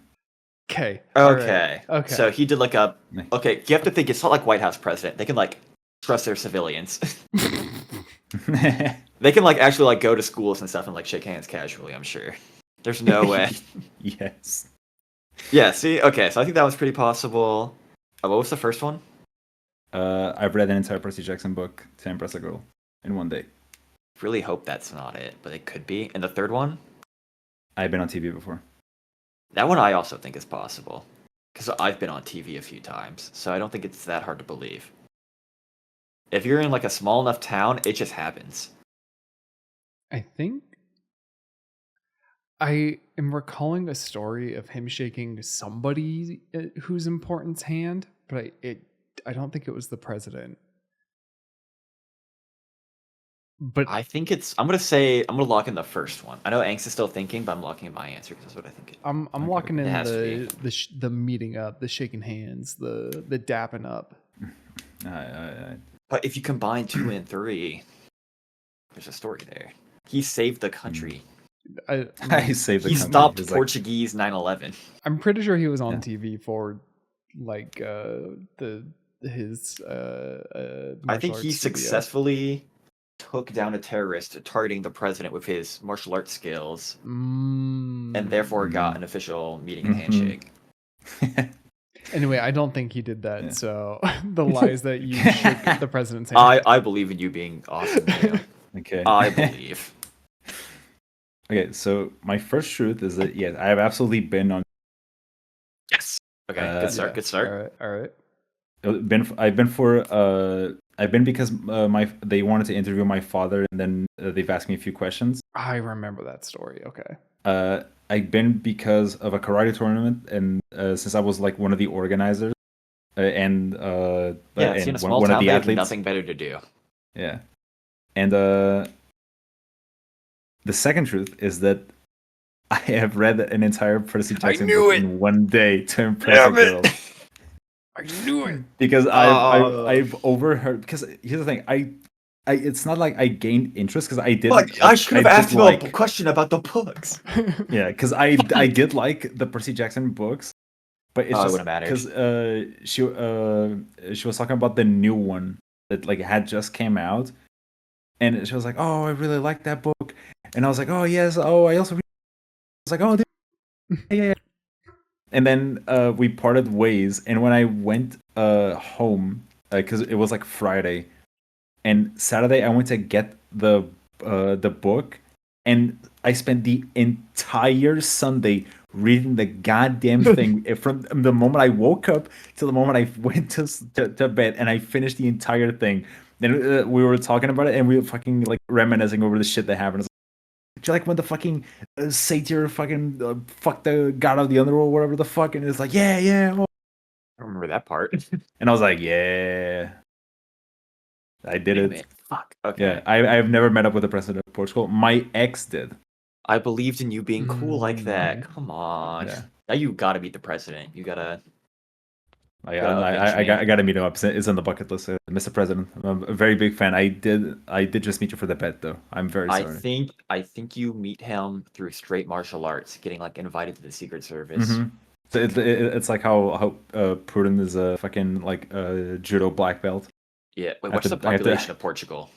Okay. Okay. Okay. So he did like a. Nice. Okay, you have to think it's not like White House president. They can like trust their civilians. They can like actually like go to schools and stuff and like shake hands casually. I'm sure. There's no way. Yes. Yeah. See. Okay. So I think that was pretty possible. What was the first one? I've read an entire Percy Jackson book to impress a girl in one day. Really hope that's not it, but it could be. And the third one? I've been on TV before. That one I also think is possible. Because I've been on TV a few times, so I don't think it's that hard to believe. If you're in like a small enough town, it just happens. I think I am recalling a story of him shaking somebody whose importance hand, but I don't think it was the president. But I think it's. I'm gonna lock in the first one. I know Angst is still thinking, but I'm locking in my answer because that's what I think. I'm Okay. locking in It has to be. the meeting up, the shaking hands, the dapping up. But if you combine 2 and 3, there's a story there. He saved the country. I saved the He country. stopped He's like, Portuguese 9/11. I'm pretty sure he was on Yeah. TV for like his I think martial he arts studio. successfully took down a terrorist targeting the president with his martial arts skills, and therefore got an official meeting and handshake. Anyway, I don't think he did that. Yeah. So the lies that you shook the president's hand. I believe in you being awesome. Leo. Okay. I believe. Okay, so my first truth is that yes, I have absolutely been on. Yes. Okay. Good start. Yeah. Good start. All right. I've been because they wanted to interview my father, and then they've asked me a few questions. I remember that story. Okay. I've been because of a karate tournament, and since I was like one of the organizers, and Yeah. and See, in a small one of town, the they have athletes. nothing better to do. Yeah, and the second truth is that I have read an entire Percy Jackson knew book it! in one day to impress Damn a it! girl. I knew it. Because Oh. I've overheard. Because here's the thing, I it's not like I gained interest because I did. Fuck, I should have did asked you a question about the books. Yeah, because I did like the Percy Jackson books, but it's Oh, it just wouldn't matter. because she was talking about the new one that like had just came out, and she was like, "Oh, I really like that book," and I was like, "Oh yes, oh I also." I was like, "Oh, yeah." And then we parted ways, and when I went home, because it was like Friday, and Saturday I went to get the book, and I spent the entire Sunday reading the goddamn thing from the moment I woke up till the moment I went to bed, and I finished the entire thing. Then we were talking about it, and we were fucking like reminiscing over the shit that happened. Do you like when the fucking satyr fucking fuck the god of the underworld, whatever the fuck, and it's like, yeah. Oh. I remember that part. And I was like, yeah, I did Damn it. Fuck. Okay. Yeah, I've never met up with the president of Portugal. My ex did. I believed in you being cool like that. Mm. Come on. Yeah. Now you gotta meet the president. You gotta. I avenge got to meet him up. It's on the bucket list, Mr. President. I'm a very big fan. I did just meet you for the bet, though. I'm very sorry. I think you meet him through straight martial arts, getting like invited to the Secret Service. So it's like how Pruden is a fucking like judo black belt. Yeah. Wait, I have what's to- the I have to- population of Portugal?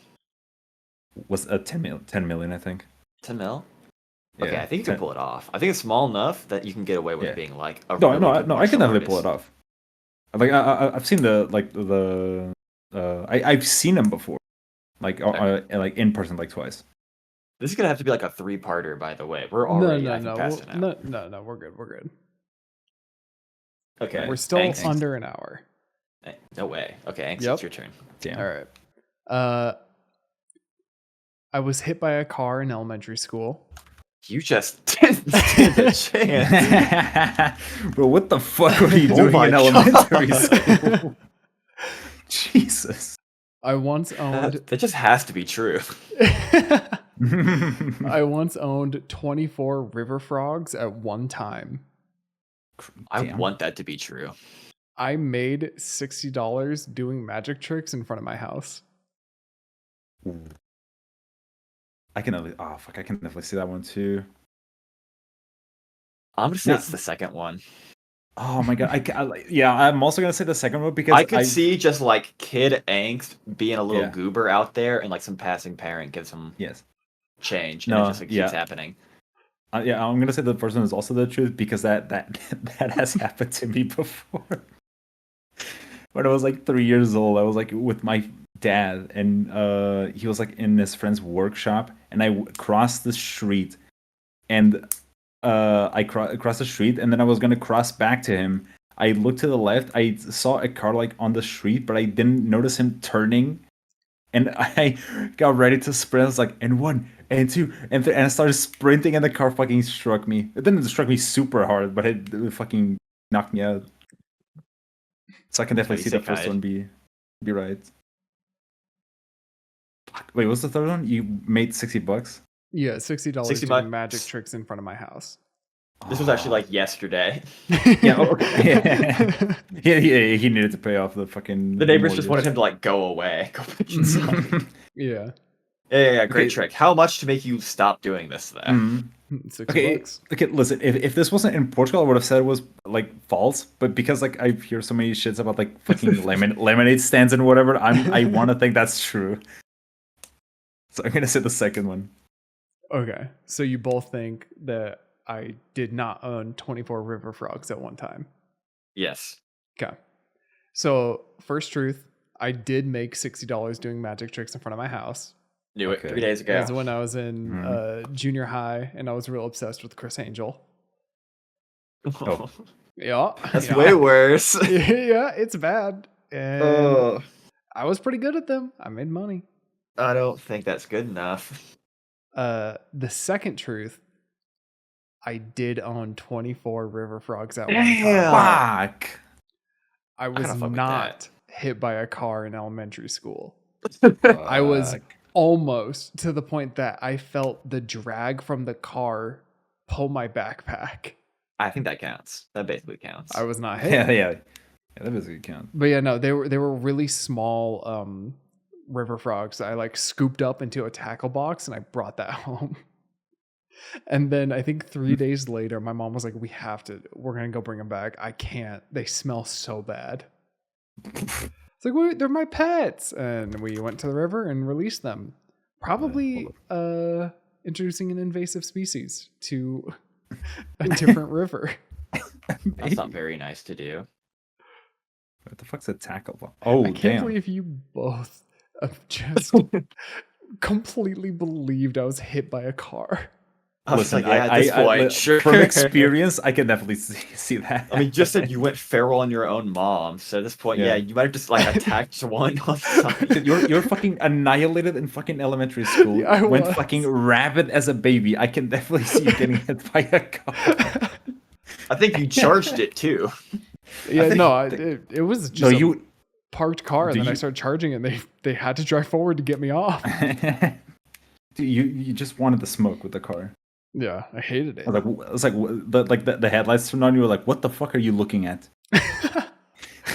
Was 10 million, I think. 10 mil? Yeah, Okay, I think you can 10 pull it off. I think it's small enough that you can get away with Yeah. being like a No, really no, good no. I can martial definitely pull it artist. off. Like I've seen I've seen him before, like like in person like twice. This is gonna have to be like a 3-parter, by the way. We're No, already no, I think, no, past an hour. no. We're good. Okay. We're still Angst. under an hour. No way. Okay, Angst, Yep. it's your turn. Damn. All right. I was hit by a car in elementary school. You just didn't stand a chance. Bro, what the fuck were you Oh doing my in elementary God. school? Jesus. I once owned That just has to be true. I once owned 24 river frogs at one time. I Damn. want that to be true. I made $60 doing magic tricks in front of my house. I can definitely see that one too. I'm gonna say Yeah. it's the second one. Oh my god! I'm also gonna say the second one because I could see just like kid angst being a little Yeah. goober out there, and like some passing parent gives him Yes. change, and No, it just like, yeah. keeps happening. Yeah, I'm gonna say the first one is also the truth because that has happened to me before. When I was like 3 years old, I was like with my dad, and he was like in his friend's workshop, and I crossed the street, and I crossed the street, and then I was gonna cross back to him. I looked to the left, I saw a car like on the street, but I didn't notice him turning, and I got ready to sprint. I was like, and one, and I started sprinting, and the car fucking struck me. It didn't struck me super hard, but it fucking knocked me out. So I can definitely see the first one be right. Fuck. Wait, what's the third one? You made $60? Yeah, $60 $60 doing magic tricks in front of my house. This was actually like yesterday. Yeah, okay. Yeah, he needed to pay off the fucking. The neighbors just wanted mortgage. him to like go away. Go pitch inside. Yeah. Yeah, great Okay. trick. How much to make you stop doing this though? Mhm. $60. Okay, listen. If this wasn't in Portugal, I would have said it was like false. But because like I hear so many shits about like fucking lemonade stands and whatever, I want to think that's true. So I'm gonna say the second one. Okay. So you both think that I did not own 24 river frogs at one time. Yes. Okay. So first truth, I did make $60 doing magic tricks in front of my house. Knew it Okay. 3 days ago. That was when I was in junior high, and I was real obsessed with Chris Angel. Oh. Yeah. That's yeah. way worse. Yeah, it's bad. And Oh, I was pretty good at them. I made money. I don't think that's good enough. The second truth, I did own 24 river frogs at one time. Damn. Fuck. I was fuck with not hit by a car in elementary school. I was Fuck. almost to the point that I felt the drag from the car pull my backpack. I think that counts. That basically counts. I was not hit. Yeah. That was a good count. But yeah, no, they were really small river frogs. I like scooped up into a tackle box and I brought that home. And then I think 3 days later, my mom was like, we're going to go bring them back. I can't. They smell so bad. It's like, wait, they're my pets. And we went to the river and released them. Probably introducing an invasive species to a different river. That's not very nice to do. What the fuck's a tackle ball? Oh, I can't damn. believe you both just completely believed I was hit by a car. I was Listen, like, yeah, at this point, sure. From experience, I can definitely see that. I mean, you just said you went feral on your own mom. So at this point, Yeah. yeah, you might have just like attacked one on something. You're fucking annihilated in fucking elementary school. Yeah, I Went was. fucking rabid as a baby. I can definitely see you getting hit by a car. I think you charged it too. Yeah, think- no, it was just No, a you. parked car, and Do then I you- started charging, and they had to drive forward to get me off. Dude, you just wanted the smoke with the car. Yeah, I hated it. I was like the headlights turned on. You were like, "What the fuck are you looking at?"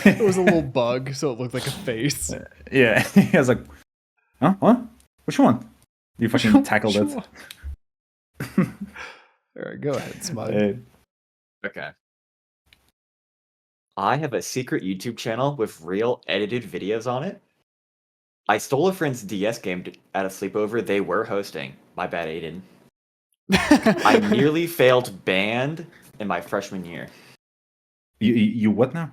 It was a little bug, so it looked like a face. Yeah, I was like, "Huh? What? Which one?" You fucking tackled Which it. one? All right, go ahead, Smug. Okay. I have a secret YouTube channel with real edited videos on it. I stole a friend's DS game at a sleepover they were hosting. My bad, Aiden. I nearly failed band in my freshman year. You what now?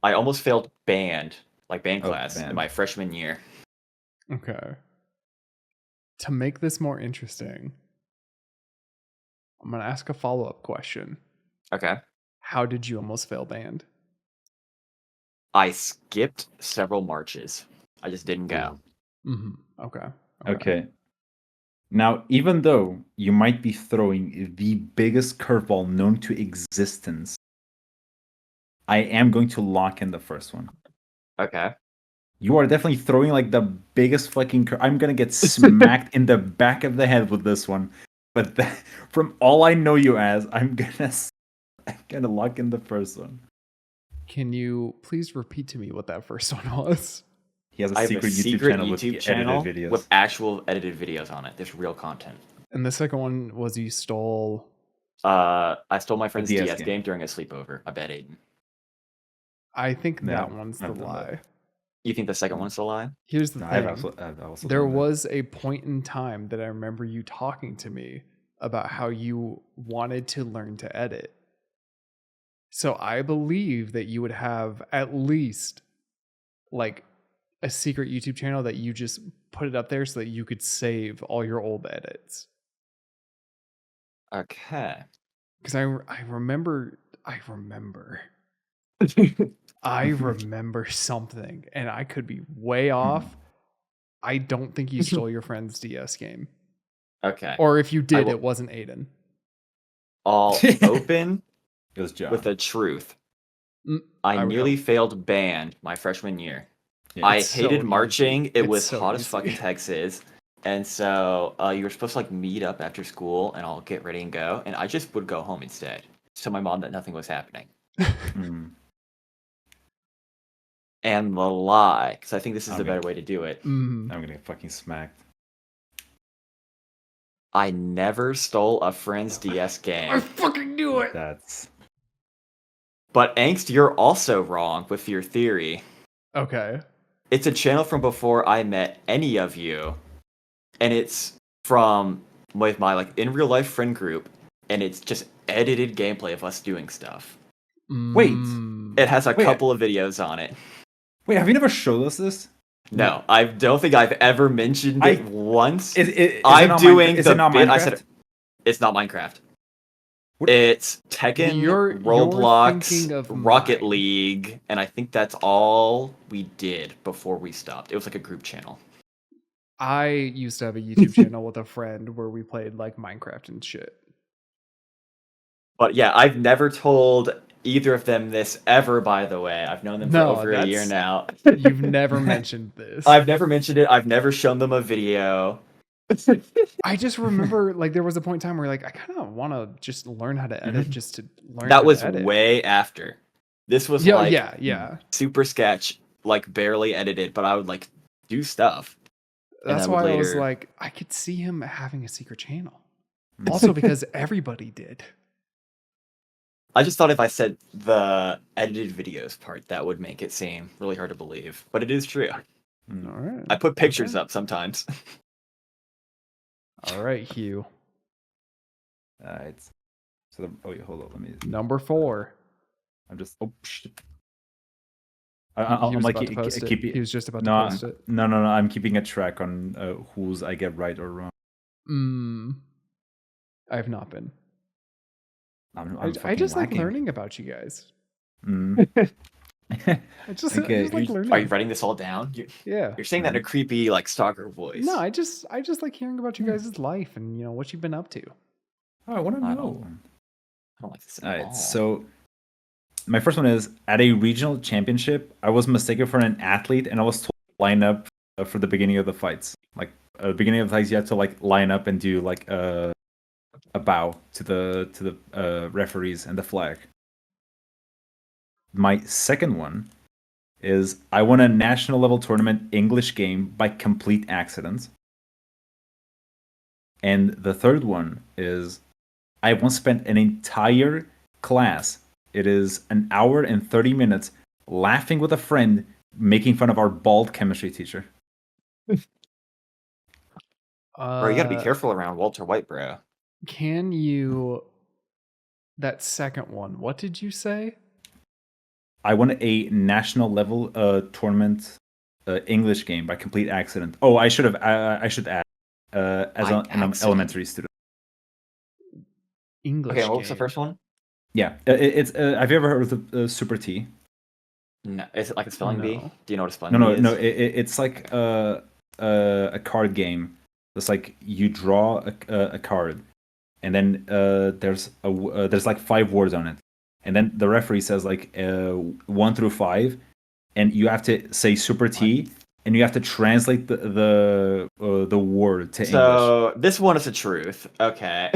I almost failed band, like band Oh, class, in band. my freshman year. Okay. To make this more interesting, I'm gonna ask a follow-up question. Okay. How did you almost fail band? I skipped several marches. I just didn't go. Mm-hmm. Okay. Okay. Now, even though you might be throwing the biggest curveball known to existence, I am going to lock in the first one. Okay. You are definitely throwing like the biggest fucking. I'm gonna get smacked in the back of the head with this one. But from all I know you as, I'm gonna lock in the first one. Can you please repeat to me what that first one was? He has a I have secret a YouTube secret channel YouTube with channel edited videos. with actual edited videos on it. There's real content. And the second one was you stole. I stole my friend's DS DS game. game during a sleepover. I bet Aiden. I think No, that one's the I've done that. lie. You think the second one's the lie? Here's the No, thing. I've also There done that. was a point in time that I remember you talking to me about how you wanted to learn to edit. So I believe that you would have at least like a secret YouTube channel that you just put it up there so that you could save all your old edits. Okay. Because I remember something, and I could be way off. I don't think you stole your friend's DS game. Okay. Or if you did, will- it wasn't Aiden. I'll open It was John. with the truth. Mm, I would nearly go. failed band my freshman year. Yeah. I It's so hated easy. marching. It It's was so hot as easy. fuck in Texas. And so you were supposed to like meet up after school and I'll get ready and go. And I just would go home instead. Tell my mom that nothing was happening. Mm. And the lie, because I think this is the Okay. better way to do it. Mm. I'm gonna get fucking smacked. I never stole a friend's DS I game. fucking knew it. That's But Angst, you're also wrong with your theory. Okay. It's a channel from before I met any of you. And it's from with my like in real life friend group. And it's just edited gameplay of us doing stuff. Wait. Mm. It has a Wait. couple of videos on it. wait. Have you never showed us this? No, I don't think I've ever mentioned it once. Is I'm it not doing Is the it not bit. Minecraft? I said it's not Minecraft. What- It's Tekken, You're Roblox, thinking of Rocket mine. League, and I think that's all we did before we stopped. It was like a group channel. I used to have a YouTube channel with a friend where we played like Minecraft and shit. But yeah, I've never told either of them this ever, by the way. I've known them for No, over a year that's- now. You've never mentioned this. I've never mentioned it. I've never shown them a video. I just remember like there was a point in time where like I kind of want to just learn how to edit just to learn. That how was to edit. way after. This was Yeah, like yeah. super sketch, like barely edited, but I would like do stuff. And That's then why I was later- like, I could see him having a secret channel. Also because everybody did. I just thought if I said the edited videos part, that would make it seem really hard to believe. But it is true. Mm. All right. I put pictures Okay. up sometimes. All right, Hugh. It's so. Oh wait, hold on. Let me. Number 4. I'm just. Oh shit. He I'm was like about to post it. keeping. He was just about to No, post it. no. I'm keeping a track on whose I get right or wrong. I have not been. I'm I fucking just like lacking. learning about you guys. Mm. I just, Okay, I just like learning. Are you writing this all down? Yeah. You're saying that in a creepy, like stalker voice. No, I just like hearing about you guys' life and what you've been up to. Oh, I want to I know. I don't like this All at right, all. so my first one is at a regional championship, I was mistaken for an athlete, and I was told to line up for the beginning of the fights. Like at the beginning of the fights, you have to like line up and do like a bow to the referees and the flag. My second one is I won a national level tournament English game by complete accident. And the third one is I once spent an entire class. It is an hour and 30 minutes laughing with a friend, making fun of our bald chemistry teacher. Bro, you gotta be careful around Walter White, bro. Can you? That second one. What did you say? I won a national level tournament English game by complete accident. Oh, I should add as By an accident. elementary student. English. Okay, what was the game. first one? Yeah, it's. Have you ever heard of the Super T? No, is it like a spelling bee? No. Do you know what a spelling No, bee no, is? no. It's like a card game. It's like you draw a card, and then there's like 5 words on it, and then the referee says like 1 through 5, and you have to say Super T, and you have to translate the word to English. So this one is a truth. Okay.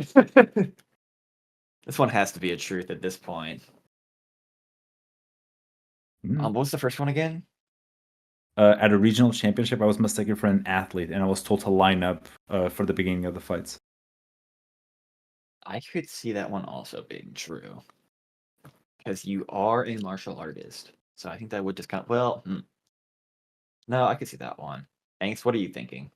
This one has to be a truth at this point. What was the first one again? At a regional championship, I was mistaken for an athlete, and I was told to line up for the beginning of the fights. I could see that one also being true. Because you are a martial artist. So I think that would just kind of, well, no, I could see that one. Angst, what are you thinking?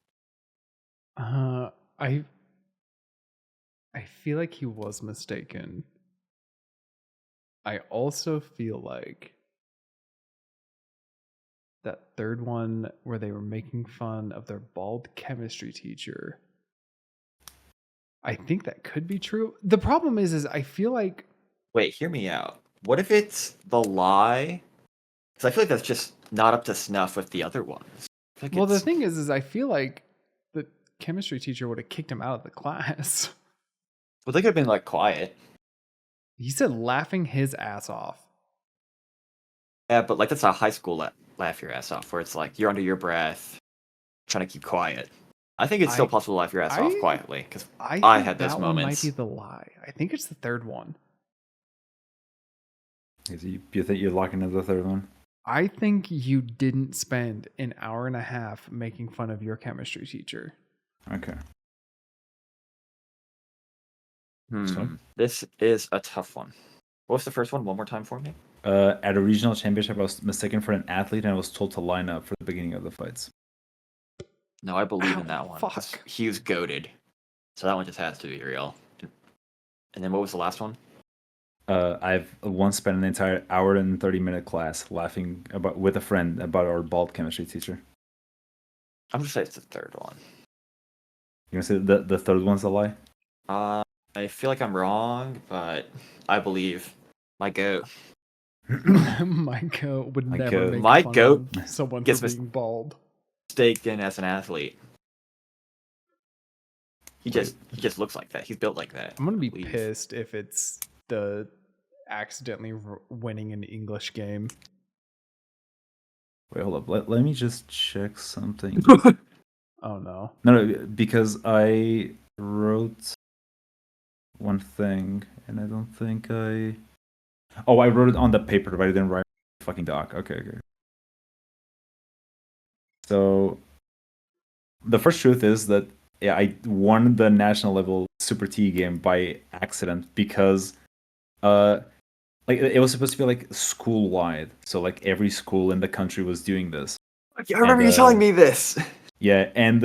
I feel like he was mistaken. I also feel like that third one where they were making fun of their bald chemistry teacher. I think that could be true. The problem is I feel like Wait, hear me out. What if it's the lie? Because I feel like that's just not up to snuff with the other ones. I feel like well, the it's- thing is I feel like the chemistry teacher would have kicked him out of the class. Well, they could have been like quiet. He said laughing his ass off. Yeah, but like that's a high school laugh your ass off, where it's like you're under your breath, trying to keep quiet. I think it's still possible to laugh your ass off quietly because I think had those that moments. one might be the lie. I think it's the third one. You think you're locking into the third one? I think you didn't spend an hour and a half making fun of your chemistry teacher. Okay. This is a tough one. What was the first one? One more time for me. At a regional championship, I was mistaken for an athlete and I was told to line up for the beginning of the fights. No, I believe in that one. Fuck. Hugh's goated. So that one just has to be real. And then what was the last one? I've once spent an entire hour and 30-minute class laughing with a friend about our bald chemistry teacher. I'm gonna say it's the third one. You gonna say the third one's a lie? I feel like I'm wrong, but I believe my goat. My goat would never make My fun goat of someone gets for being bald. Staked in as an athlete. He just looks like that. He's built like that. I'm gonna be pissed if it's the accidentally winning an English game. Wait, hold up. Let me just check something. Oh no. No, because I wrote one thing and I don't think I. Oh, I wrote it on the paper, but I didn't write the fucking doc. Okay. So the first truth is that I won the national level Super T game by accident because like it was supposed to be like school wide. So like every school in the country was doing this. I remember you telling me this. Yeah, and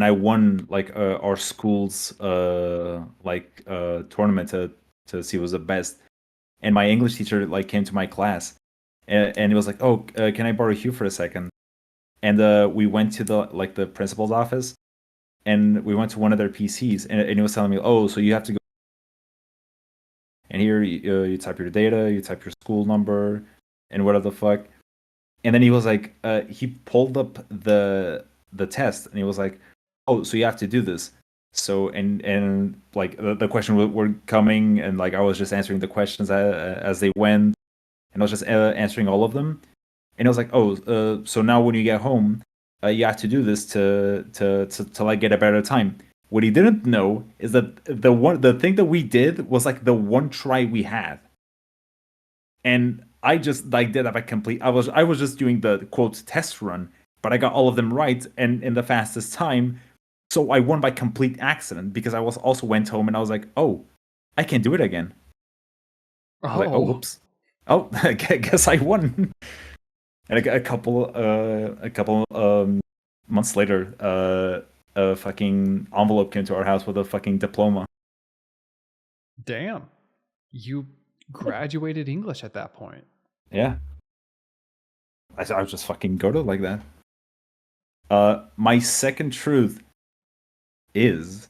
I won like our school's tournament to see who was the best. And my English teacher like came to my class, and he was like, "Oh, can I borrow Hugh for a second?" And we went to the principal's office, and we went to one of their PCs, and he was telling me, "Oh, so you have to go, and here you type your data, you type your school number, and whatever the fuck." And then he was like, he pulled up the test, and he was like, "Oh, so you have to do this." So and like the question were coming, and like I was just answering the questions as they went, and I was just answering all of them. And it was like, "Oh, so now when you get home, you have to do this to like get a better time." What he didn't know is that the thing that we did was like the one try we had, and I just like did that by complete. I was just doing the quote test run, but I got all of them right and in the fastest time. So I won by complete accident because I was also went home and I was like, "Oh, I can do it again." I was like, "Oh, whoops. Oh, I guess I won." And a couple months later, a fucking envelope came to our house with a fucking diploma. Damn. You graduated English at that point. Yeah. I was just fucking go to like that. My second truth is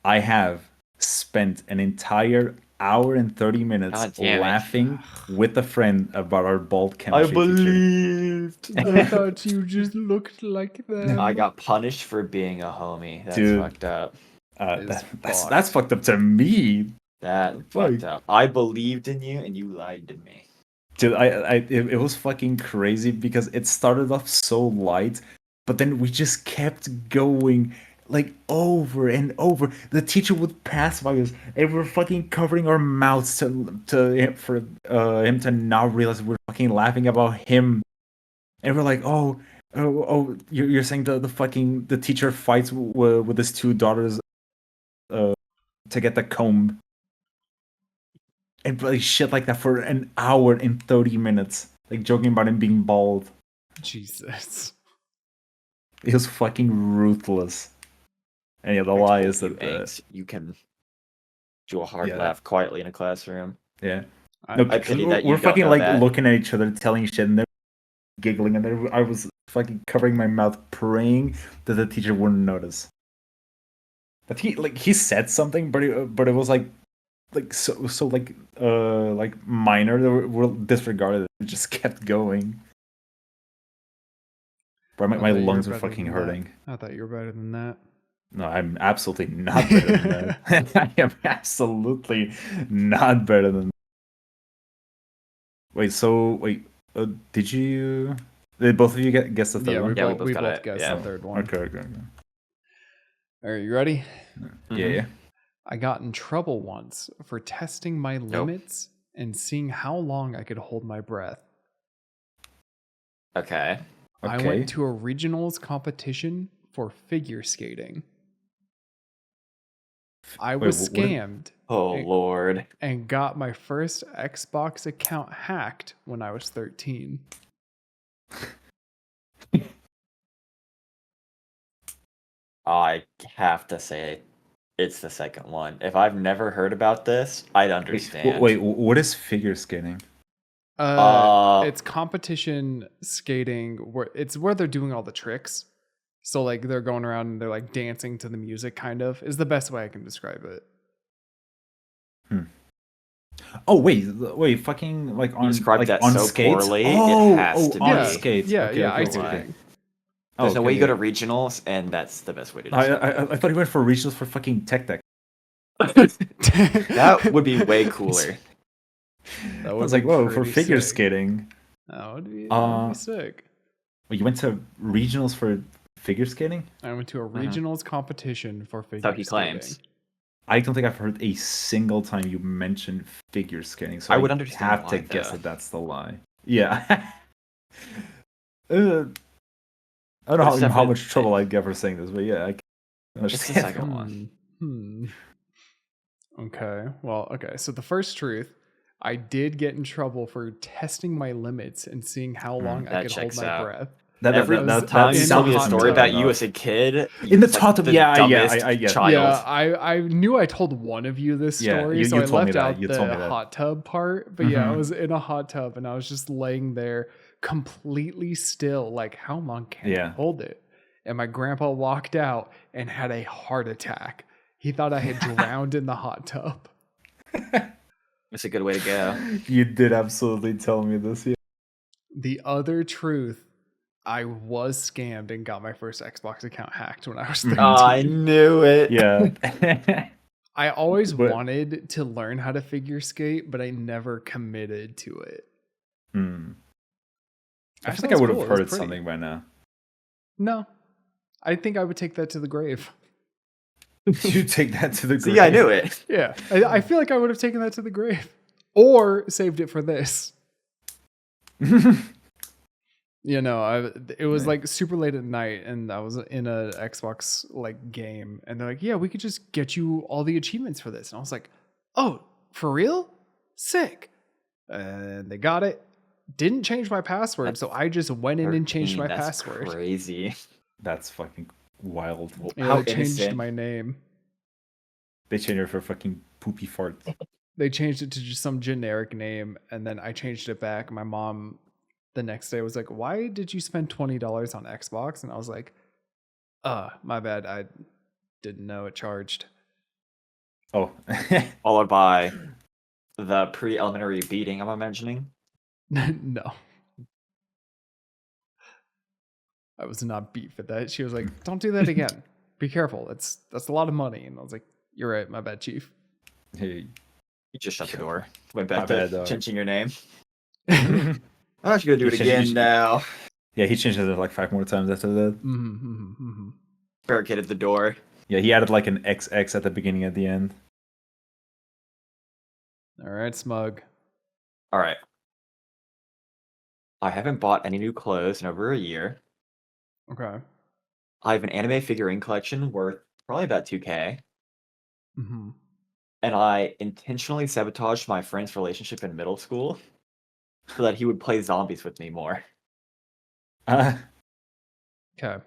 I have spent an entire hour and 30 minutes laughing with a friend about our bald chemistry teacher. I believed. I thought you just looked like them. I got punished for being a homie. That's fucked up. That's fucked up to me. That fucked up. I believed in you and you lied to me. Dude, it was fucking crazy because it started off so light, but then we just kept going like over and over. The teacher would pass by us, and we're fucking covering our mouths for him to not realize we're fucking laughing about him, and we're like, oh, you're saying the teacher fights with his two daughters, to get the comb. And like shit like that for an hour and 30 minutes. Like joking about him being bald. Jesus. It was fucking ruthless. And yeah, the lie is that you can do a hard laugh quietly in a classroom. Yeah. I pity that you we're fucking don't know like that. looking at each other, telling shit, and they're giggling, and I was fucking covering my mouth, praying that the teacher wouldn't notice. That he said something, but it was like so minor that we're disregarded. It just kept going. Bro, my I thought you were lungs are better fucking than that. hurting. I thought you were better than that. No, I'm absolutely not better than that. I am absolutely not better than that. Wait, did you? Did both of you guess the third Yeah, one? Yeah, we got both it, guessed yeah. the third one. Okay. All right, you ready? Yeah. I got in trouble once for testing my limits and seeing how long I could hold my breath. Okay. I Okay. went to a regionals competition for figure skating. I Wait, was what- scammed Oh Lord. and got my first Xbox account hacked when I was 13. I have to say it's the second one. If I've never heard about this, I'd understand. Wait, what is figure skating? It's competition skating where they're doing all the tricks. So like they're going around and they're like dancing to the music kind of is the best way I can describe it. Oh wait, fucking like on described like that on so skates. poorly, it Oh, has to on be. skates. Yeah, Okay, ice okay. skating. There's no way you go okay. to regionals, and that's the best way to I, describe I thought you went for regionals for fucking tech deck. it. That would be way cooler. That I would was be like, whoa, for pretty figure sick. skating. That would be Uh, sick. Wait, you went to regionals for figure skating? I went to a regionals competition for figure So he skating. claims. I don't think I've heard a single time you mention figure skating, so I would understand have to why, guess though. that that's the lie. Yeah. I don't know But it's how much definitely- trouble I'd get for saying this, but yeah, I can It's the understand. second one. Okay. Well, okay. So the first truth, I did get in trouble for testing my limits and seeing how long I That could hold checks my out. breath. Every that time you tell me a sounds story about you enough. as a kid, In the it's like top of- the yeah, dumbest I get it. child. Yeah, I knew I told one of you this Yeah, story, you so I told me left that, out you told me the that. hot tub part. But yeah, I Mhm. was in a hot tub and I was just laying there completely still, like how long can I Yeah. hold it? And my grandpa walked out and had a heart attack. He thought I had drowned in the hot tub. It's a good way to go. You did absolutely tell me this. Yeah. The other truth, I was scammed and got my first Xbox account hacked when I was 13. Mhm. I knew it. Yeah. I always But- wanted to learn how to figure skate, but I never committed to it. Hmm. I Actually, feel like I that's would cool. have That's heard pretty. something by now. No, I think I would take that to the grave. You take that to the See, I knew it. Yeah, I feel like I would have taken that to the grave or saved it for this. You know, it was Right. like super late at night, and I was in a Xbox like game, and they're like, "Yeah, we could just get you all the achievements for this." And I was like, "Oh, for real? Sick!" And they got it. Didn't change my password, That's so I just went in and changed 13, my that's password. Crazy. That's fucking wild. Yeah, How they changed innocent. my name. They changed it for fucking poopy fart. They changed it to just some generic name, and then I changed it back. My mom the next day was like, "Why did you spend $20 on Xbox?" And I was like, my bad. I didn't know it charged." Oh. Followed by the pre-elementary beating I'm mentioning. No. I was not beat for that. She was like, "Don't do that again. Be careful. That's a lot of money." And I was like, "You're right. My bad, chief." Hey. You just shut the door. Went My back bad, to dog. changing your name. I'm actually gonna do it You should- again now. Yeah, he changed it like 5 more times after that. Barricaded the door. Yeah, he added like an XX at the beginning at the end. All right, Smug. All right. I haven't bought any new clothes in over a year. Okay. I have an anime figurine collection worth probably about 2K. Mm-hmm. And I intentionally sabotaged my friend's relationship in middle school so that he would play zombies with me more. Okay. All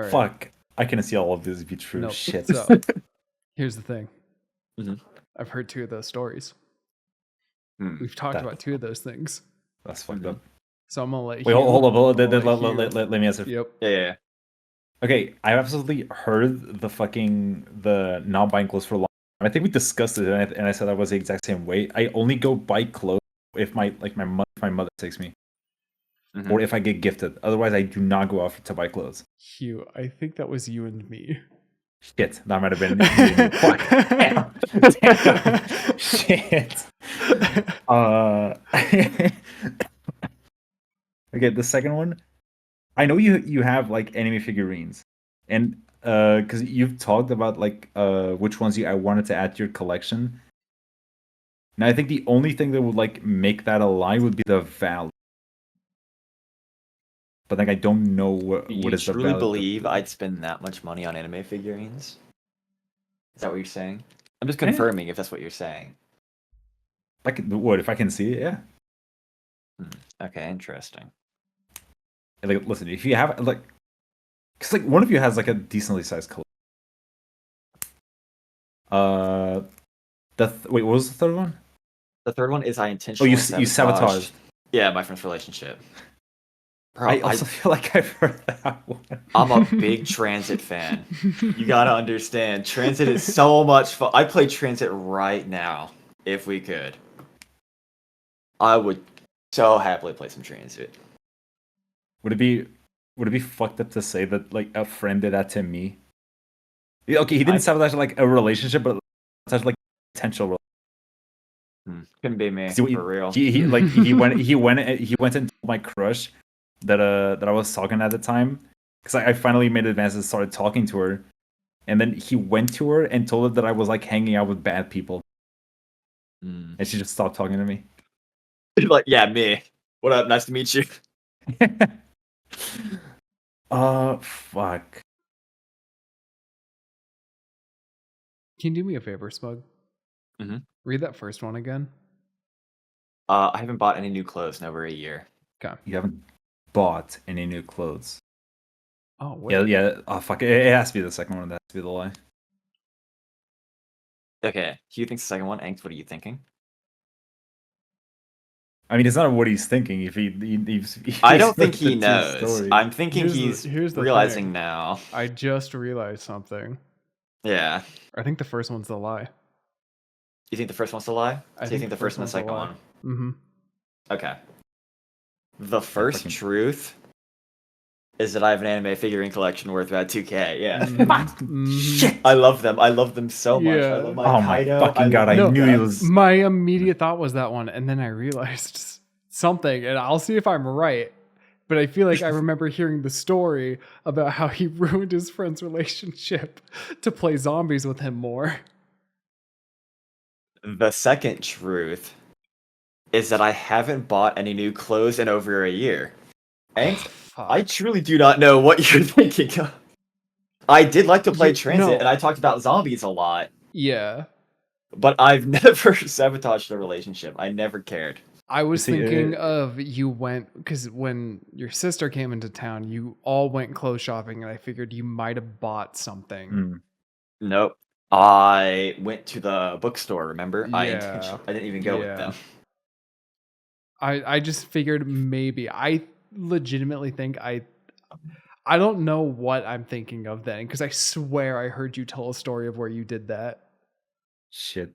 right. Fuck. I can see all of this be true. Nope. Shit. So, here's the thing. Mhm. I've heard 2 of those stories. Hmm. We've talked That- about 2 of those things. That's fucked Mhm. up. So I'm gonna let Wait, Hugh- hold up. I'm gonna Let me answer. Yep. Yeah. Okay, I've absolutely heard the not buying clothes for a long time. I think we discussed it, and I said I was the exact same way. I only go buy clothes if my mother takes me. Mhm. or if I get gifted. Otherwise, I do not go out to buy clothes. Hugh, I think that was you and me. Shit, that might have been me. Fuck. Damn. Damn. Shit. Okay, the second one. I know you have like anime figurines, and because you've talked about like which ones I wanted to add to your collection. Now I think the only thing that would like make that alive would be the value. But like I don't know what You is the truly value. believe I'd spend that much money on anime figurines? Is that what you're saying? I'm just Eh. confirming if that's what you're saying. Like what if I can see it? Yeah. Okay, interesting. And, like listen, if you have like, because like one of you has like a decently sized collection. Wait, what was the third one? The third one is I Oh, intentionally you sabotaged. sabotaged. Yeah, my friend's relationship. Bro, I also feel like I've heard that one. I'm a big Transit fan. You gotta understand, Transit is so much fun. I play Transit right now, if we could. I would so happily play some Transit. Would it be fucked up to say that like a friend did that to me? Yeah, okay, he didn't sabotage like a relationship, but sabotage like potential. Couldn't be me, He, for real. he went and told my crush that I was talking at the time, because I finally made advances and started talking to her, and then he went to her and told her that I was like hanging out with bad people, and she just stopped talking to me. Like, yeah, me. What up? Nice to meet you. Fuck. Can you do me a favor, Smug? Mhm. Read that first one again. I haven't bought any new clothes in over a year. Okay. You haven't bought any new clothes. Oh, wait. Yeah. Oh, fuck. It has to be the second one. That has to be the lie. Okay, Hugh thinks the second one. Angst, what are you thinking? I mean, it's not what he's thinking. If I don't think looked he at two knows. stories. I'm thinking Here's the realizing thing. now. I just realized something. Yeah. I think the first one's the lie. You think the first one's a lie? I So you think the first and the one's the second lie. one? Mm-hmm. Okay. The first fucking- truth is that I have an anime figurine collection worth about 2K. Yeah. Mhm. I love them. I love them so much. Yeah. I love my Oh my Kaido. fucking god! I No, knew he was. My immediate thought was that one, and then I realized something, and I'll see if I'm right. But I feel like I remember hearing the story about how he ruined his friend's relationship to play zombies with him more. The second truth is that I haven't bought any new clothes in over a year. Angst, I truly do not know what you're thinking of. I did like to play Transit, no. and I talked about zombies a lot, Yeah. but I've never sabotaged a relationship. I never cared. I was See, thinking of you went, because when your sister came into town, you all went clothes shopping, and I figured you might have bought something. Nope. I went to the bookstore, remember? I Yeah. didn't even go with Yeah. them. I just figured maybe. I legitimately think I don't know what I'm thinking of then, because I swear I heard you tell a story of where you did that. Shit.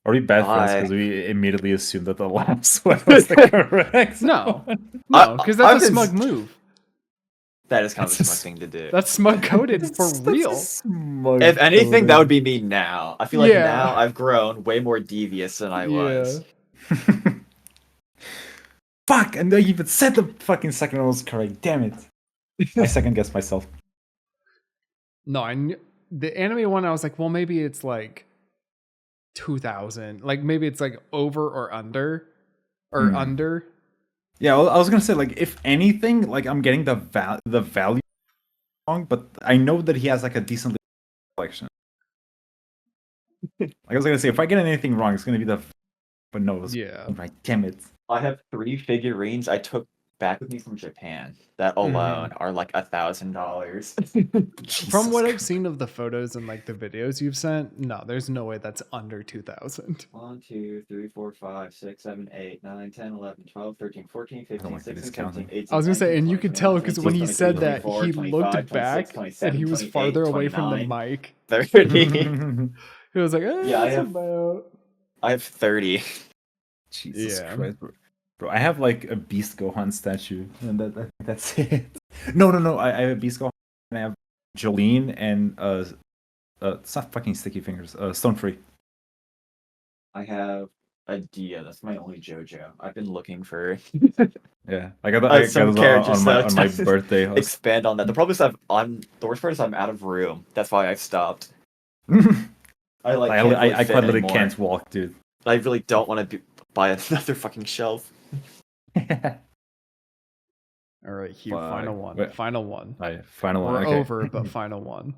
Are we bad friends I- because we immediately assumed that the last one was the correct No. one? No, because that's I've a been- smug move. That is kind of a That's smug a thing to do. That's smug coded for real. If anything, that would be me now. I feel like Yeah. now I've grown way more devious than I was. Fuck! And I even said the fucking second one was correct. Damn it! I second guessed myself. No, the anime one, I was like, well, maybe it's like 2000. Like maybe it's like over or under. Or under. Yeah, well, I was gonna say like if anything, like I'm getting the value wrong, but I know that he has like a decent collection. Like I was gonna say, if I get anything wrong, it's gonna be but no, it was right. Damn it! I have 3 figurines I took back with me from Japan that alone are like $1,000. From what I've seen of the photos and like the videos you've sent, no, there's no way that's under 2000. 1, 2, 3, 4, 5, 6, 7, 8, 9, 10, 11, 12, 13, 14, 15, like 16, this 17, 18, I was gonna say, 19, and you 20, could tell 21, because 22, when he 23, said that, 24, he 25, looked 26, back 27, and he was 28, farther away from the 29, mic. 30. He was like, Yeah, I that's have- about. I have 30. Jesus Yeah. Christ! Bro. Bro, I have like a Beast Gohan statue, and that's it. No. I have a Beast Gohan, and I have Jolene and it's not fucking Sticky Fingers. Stone Free. I have a Dia. That's my only JoJo. I've been looking for Yeah, I got some those characters on my to birthday. expand on that. The problem is the worst part is I'm out of room. That's why I've stopped. I like can't really I fit quite literally anymore. can't walk, dude. I really don't want to buy another fucking shelf. All right, Hugh. Fuck. Final one. Wait. Final one. Alright, final one. We're Okay. over, but final one.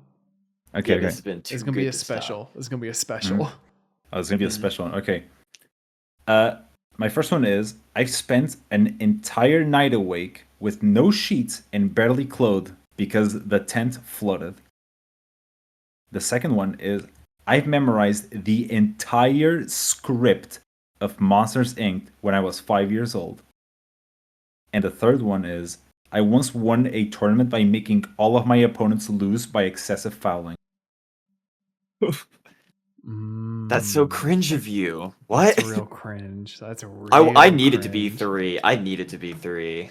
Okay, Yeah, okay. this has been too It's gonna be good a to special. stop. It's gonna be a special. Oh, it's gonna be a Mhm. special one. Okay. My first one is I spent an entire night awake with no sheets and barely clothed because the tent flooded. The second one is I've memorized the entire script of Monsters Inc. when I was 5 years old. And the third one is I once won a tournament by making all of my opponents lose by excessive fouling. That's so Mm, cringe of you. What? That's real cringe. That's a real. I needed to be cringe. 3. I needed to be 3.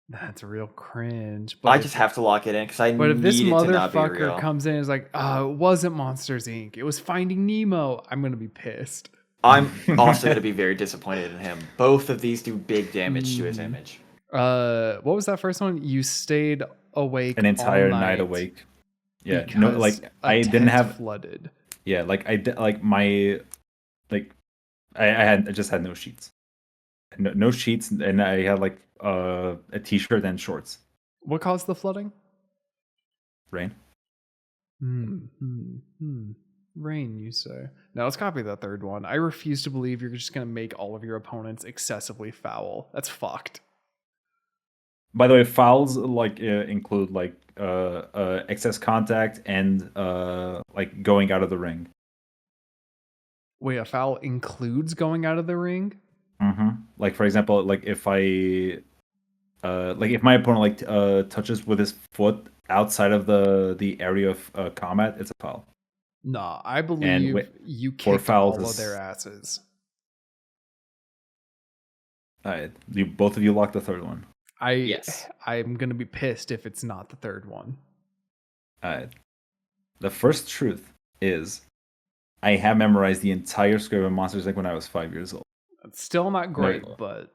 That's real cringe. I But just have to lock it in because I But if this need it to not be motherfucker real. comes in and is like, it wasn't Monsters Inc. It was Finding Nemo, I'm gonna be pissed. I'm also going to be very disappointed in him. Both of these do big damage to his image. What was that first one? You stayed awake An entire all night awake. Yeah, because no, like a I didn't tent have. flooded. Yeah, like I did, like my, like I just had no sheets, no sheets, and I had like a t-shirt and shorts. What caused the flooding? Rain. Rain, you say. Now let's copy that third one. I refuse to believe you're just gonna make all of your opponents excessively foul. That's fucked. By the way, fouls like include like excess contact and like going out of the ring. Wait, a foul includes going out of the ring? Mm-hmm. Like for example, like if my opponent touches with his foot outside of the area of combat, it's a foul. Nah, I believe you kicked fouls all of is- their asses. Both of you lock the third one. Yes. I'm gonna be pissed if it's not the third one. The first truth is I have memorized the entire script of Monsters Inc. when I was 5 years old. It's still not great, but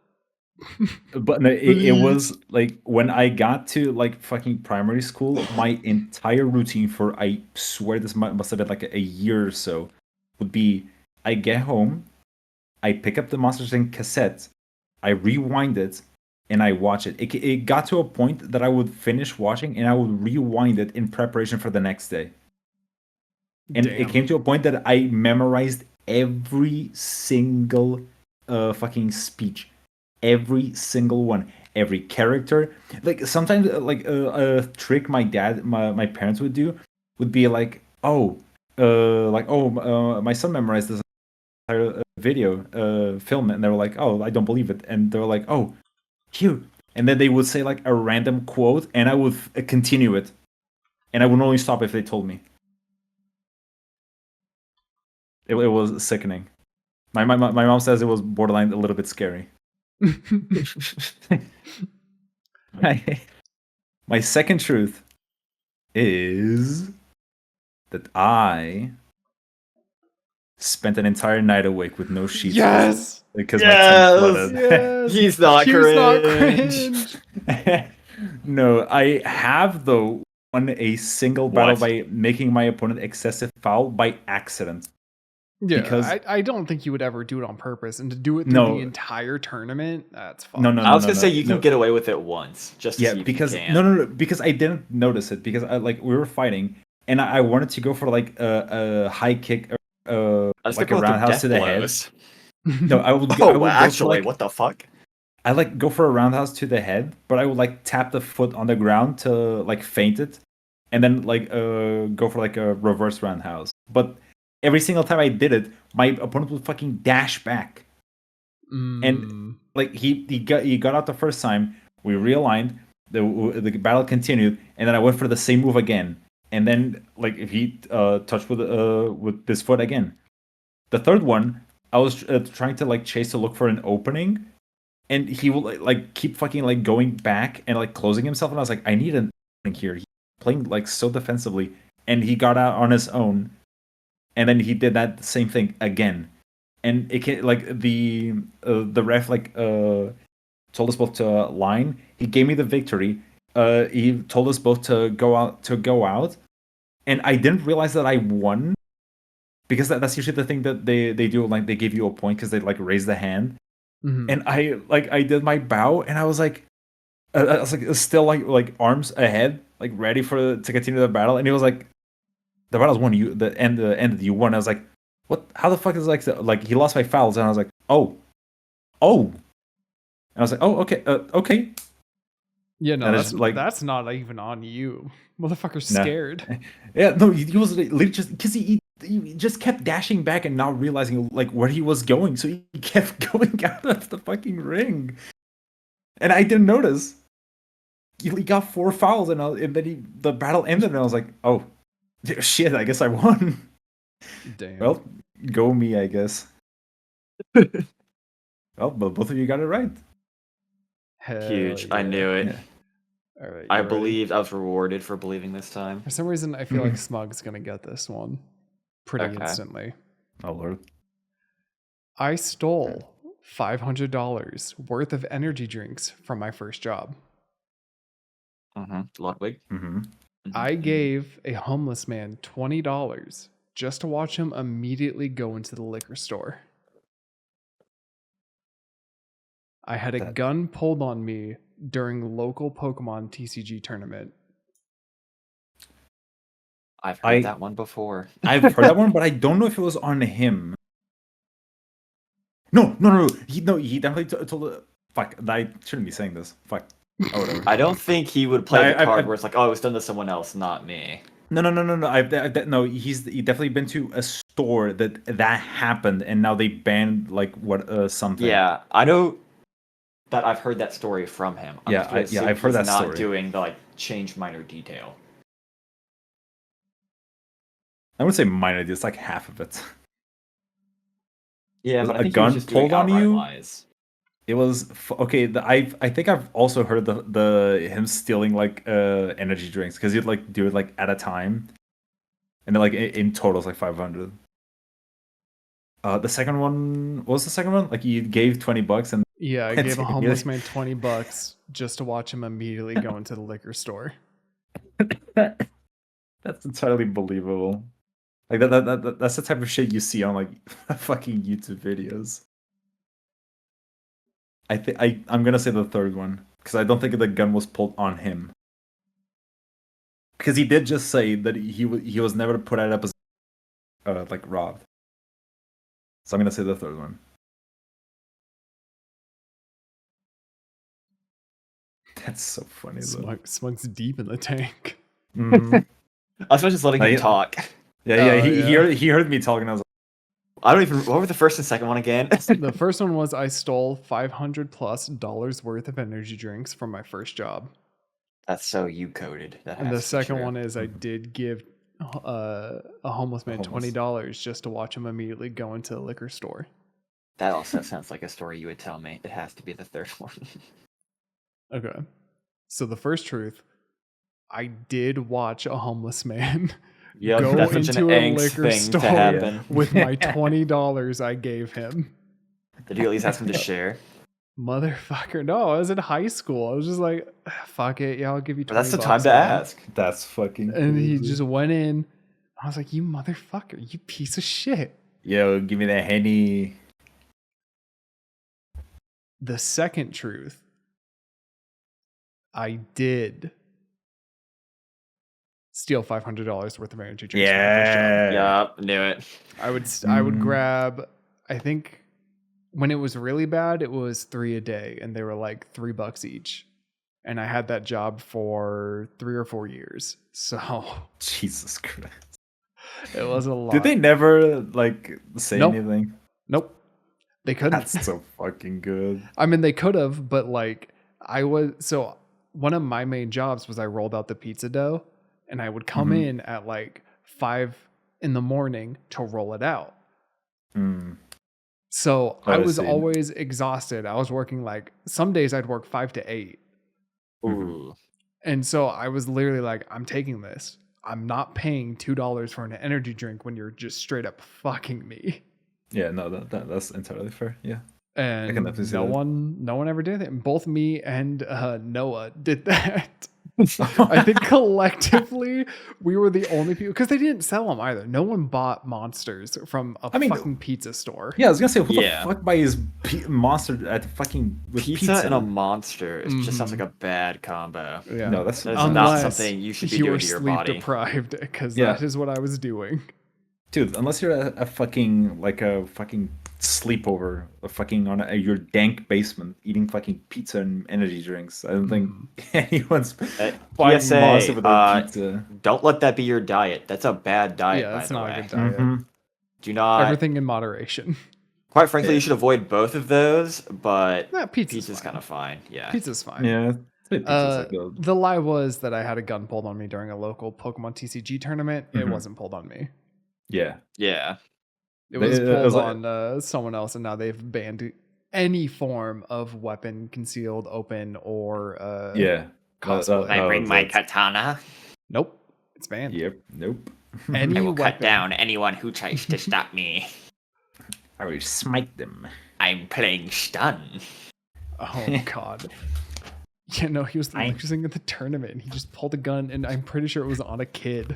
But no, it was like when I got to like fucking primary school, my entire routine for I swear this must have been like a year or so would be I get home, I pick up the Monsters Inc. cassette, I rewind it, and I watch it. It got to a point that I would finish watching and I would rewind it in preparation for the next day. And it damn. came to a point that I memorized every single fucking speech, every single one, every character. Like sometimes, a trick my parents would do would be like, my son memorized this entire video film, and they were like, oh, I don't believe it, and they were like, oh, Hugh, and then they would say like a random quote, and I would continue it, and I would only stop if they told me. It was sickening. My mom says it was borderline a little bit scary. My second truth is that I spent an entire night awake with no sheets. Yes! Because my tent flooded. Yes! He's not Hugh's not cringe. cringe. No, I have though won a single battle What? by making my opponent excessive foul by accident. Yeah, Because- I don't think you would ever do it on purpose, and to do it through No. the entire tournament, that's fine. No, I was gonna say you can no. get away with it once, just to Yeah, see if because you can. no, because I didn't notice it because we were fighting and I wanted to go for like a high kick or I was like a thinking about roundhouse death to the blows. head. No, I would. Oh, I would actually, go for, what the fuck? I like go for a roundhouse to the head, but I would like tap the foot on the ground to like feint it, and then like go for like a reverse roundhouse. But every single time I did it, my opponent would fucking dash back. And like he got out the first time, we realigned, the battle continued, and then I went for the same move again, and then like if he touched with this foot again. The third one, I was trying to like chase to look for an opening, and he will like keep fucking like going back and like closing himself, and I was like, I need an opening here. He's playing like so defensively, and he got out on his own, and then he did that same thing again, and it can like the ref like told us both to line. He gave me the victory. He told us both to go out, and I didn't realize that I won because that's usually the thing that they do. Like they give you a point because they like raise the hand, and I did my bow, and I was like still like arms ahead, like ready to continue the battle, and he was like, the battle's won. You the end you won. I was like, what? How the fuck is like he lost my fouls, and I was like, oh, and I was like, oh, okay. Yeah, no, And that's it's like- that's not even on you. Motherfucker's Nah. scared. Yeah, no, he was literally just because he just kept dashing back and not realizing like where he was going, so he kept going out of the fucking ring, and I didn't notice. He got 4 fouls, and then the battle ended, and I was like, oh, shit, I guess I won. Damn. Well, go me, I guess. Well, but both of you got it right. Hell Huge. I yeah. knew it. Yeah. All right. I you ready? believed I was rewarded for believing this time. For some reason, I feel like Smug's gonna get this one pretty Okay. instantly. Oh lord. I stole $500 worth of energy drinks from my first job. Ludwig. Mm-hmm. I gave a homeless man $20 just to watch him immediately go into the liquor store. I had a gun pulled on me during local Pokemon TCG tournament. I've heard that one before. I've heard that one, but I don't know if it was on him. No. He definitely told. Fuck, I shouldn't be saying this. Fuck. Oh, whatever. I don't think he would play the card I- where it's like, oh, it was done to someone else, not me. No. No, he definitely been to a store that happened, and now they banned like something. Yeah, I know that I've heard that story from him. I'm Yeah, just gonna assume I've heard he's that not story. doing the like change minor detail. I would say minor. It's like half of it. Yeah, Was but a I think gun he was just doing pulled on outright you? lies. It was okay. I think I've also heard the him stealing like energy drinks because he'd like do it like at a time, and then like in total it's like 500. The second one, what was the second one? Like you gave $20 and Yeah, I That's gave a it, homeless really? man $20 just to watch him immediately go into the liquor store. that's entirely believable. Like that's the type of shit you see on like fucking YouTube videos. I'm gonna say the third one because I don't think the gun was pulled on him. Because he did just say that he was never put out up as like robbed. So I'm gonna say the third one. That's so funny though. Smug's deep in the tank. Mhm. I was just letting him Yeah. talk. Yeah. Oh, yeah. He heard me talking. I was I don't even. What were the first and second one again? The first one was I stole $500+ worth of energy drinks from my first job. That's so you coded. That And has the to be second true. one is I did give a homeless man homeless. $20 just to watch him immediately go into the liquor store. That also sounds like a story you would tell me. It has to be the third one. Okay. So the first truth, I did watch a homeless man Yep, go that's such into an a angst liquor thing store to happen. with my $20 I gave him. Did you at least ask him to share? Motherfucker. No, I was in high school. I was just like, fuck it. Yeah, I'll give you $20. But that's the time to man." ask. that's fucking. And he crazy. just went in. I was like, you motherfucker, you piece of shit. Yo, give me that Henny. The second truth, I did steal $500 worth of energy drinks. from my first job. Yeah. Yup, knew it. I would Mm. grab, I think when it was really bad, it was 3 a day and they were like $3 each. And I had that job for 3 or 4 years. So Jesus Christ. it was a lot. Did they never like say Nope. anything? Nope. They couldn't. That's so fucking good. I mean, they could have, but like one of my main jobs was I rolled out the pizza dough and I would come Mhm. in at like 5 in the morning to roll it out. Mm. So Oh, I I was see. always exhausted. I was working like some days I'd work 5 to 8. Ooh. And so I was literally like, I'm taking this. I'm not paying $2 for an energy drink when you're just straight up fucking me. Yeah, no, that's entirely fair. Yeah. can And definitely see no that. one ever did it. And both me and Noah did that. I think collectively we were the only people because they didn't sell them either. No one bought monsters from a fucking pizza store. Yeah, I was gonna say, who Yeah. the fuck buys monster at fucking with Pizza and a monster just sounds like a bad combo. Yeah. No, that's That is Unless not something you should be you were doing to your sleep body. deprived because Yeah. that is what I was doing. dude. Unless you're a fucking like a fucking sleepover, on your dank basement eating fucking pizza and energy drinks. I don't think anyone's buying PSA, monster with their pizza. Don't let that be your diet. That's a bad diet, Yeah, by that's the not way. a good diet. Mhm. Do not. Everything in moderation. Quite frankly, Yeah. you should avoid both of those, but Yeah, pizza's pizza's fine. kind of fine. Yeah. Pizza's fine. Yeah, pizza's like The lie was that I had a gun pulled on me during a local Pokemon TCG tournament. It Mhm. wasn't pulled on me. yeah. Yeah. It was It pulled was like- on someone else, and now they've banned any form of weapon, concealed, open, or Yeah. cosplay. Can I bring my that's- katana? Nope, it's banned. Yep. Nope. Any I will cut weapon. down anyone who tries to stop me. I will smite them. I'm playing stun. Oh God. Yeah, no, he was losing at the tournament, and he just pulled a gun, and I'm pretty sure it was on a kid.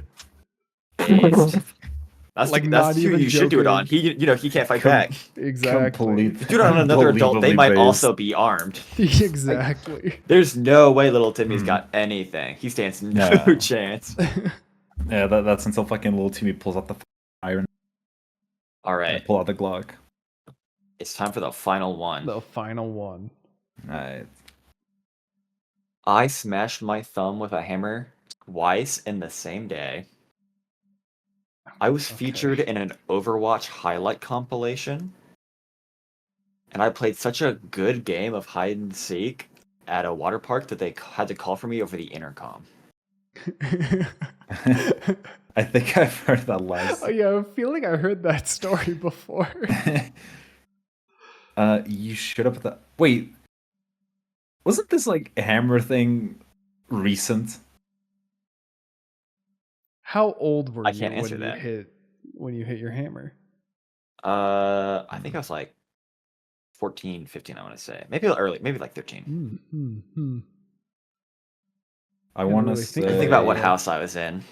That's Like, that's not who even you should do it on. joking. He can't fight back. Exactly. Do it on another adult. They might Unbelievably also be armed. Exactly. There's no way little Timmy's got anything. He stands no No. chance. Yeah, that's until fucking little Timmy pulls out the iron All and right, pull out the Glock. it's time for the final one. The final one. Alright. I smashed my thumb with a hammer twice in the same day. I was featured in an Overwatch highlight compilation. And I played such a good game of hide and seek at a water park that they had to call for me over the intercom. I think I've heard that last. Oh yeah, I feel like I heard that story before. You showed up at the wait. Wasn't this like hammer thing recent? How old were I you can't when answer you that. hit your hammer? I think I was like 14, 15, I want to say. Maybe early, maybe like 13. I Gotta want to really say. think Think about what house I was in.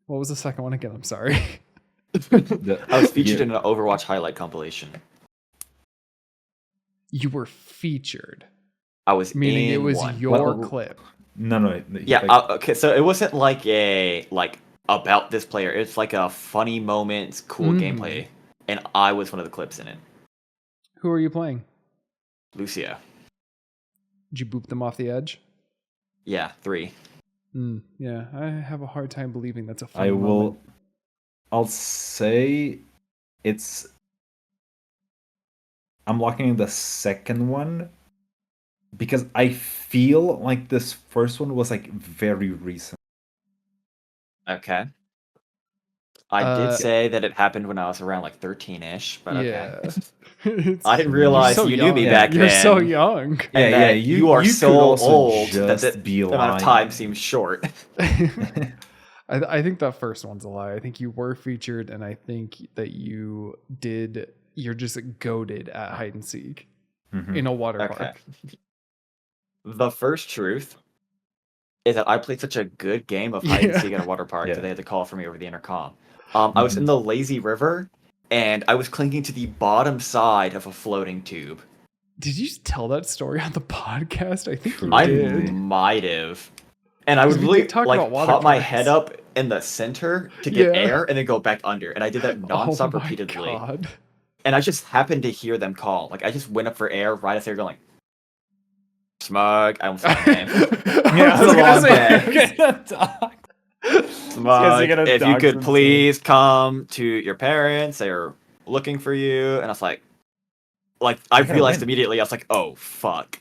What was the second one again? I'm sorry. I was featured in an Overwatch highlight compilation. You were featured, I was meaning in it was one. your Well, clip. No. Yeah, like- okay, so it wasn't like a about this player. It's like a funny moments, cool Mhm. gameplay, and I was one of the clips in it. Who are you playing? Lucia. Did you boop them off the edge? Yeah, 3. Yeah, I have a hard time believing that's a I funny will. moment. I'll say it's. I'm locking in the second one because I feel like this first one was like very recent. Okay. I did say that it happened when I was around like 13-ish, but okay. Yeah. I didn't You're realize so you knew me young. back You're then. so young. And Yeah, that you are could so also old that just be the amount of lying. time seems short. I think that first one's a lie. I think you were featured, and I think that you're just goaded at hide and seek Mhm. in a water Okay. park. The first truth is that I played such a good game of hide and seek at a water park that they had to call for me over the intercom. I was in the lazy river, and I was clinging to the bottom side of a floating tube. Did you tell that story on the podcast? I think you I did. might have. And I would 'Cause we really did talk like about water pop my parks. head up in the center to get Yeah. air and then go back under. And I did that nonstop Oh my repeatedly. God. And I just happened to hear them call. Like I just went up for air right as they were going. Smug. I almost said my name. Yeah, It's a long day. you're gonna talk. Smug, gonna if you dox could them, please come to your parents. They are looking for you. And I was like I gotta realized win. immediately. I was like, oh fuck.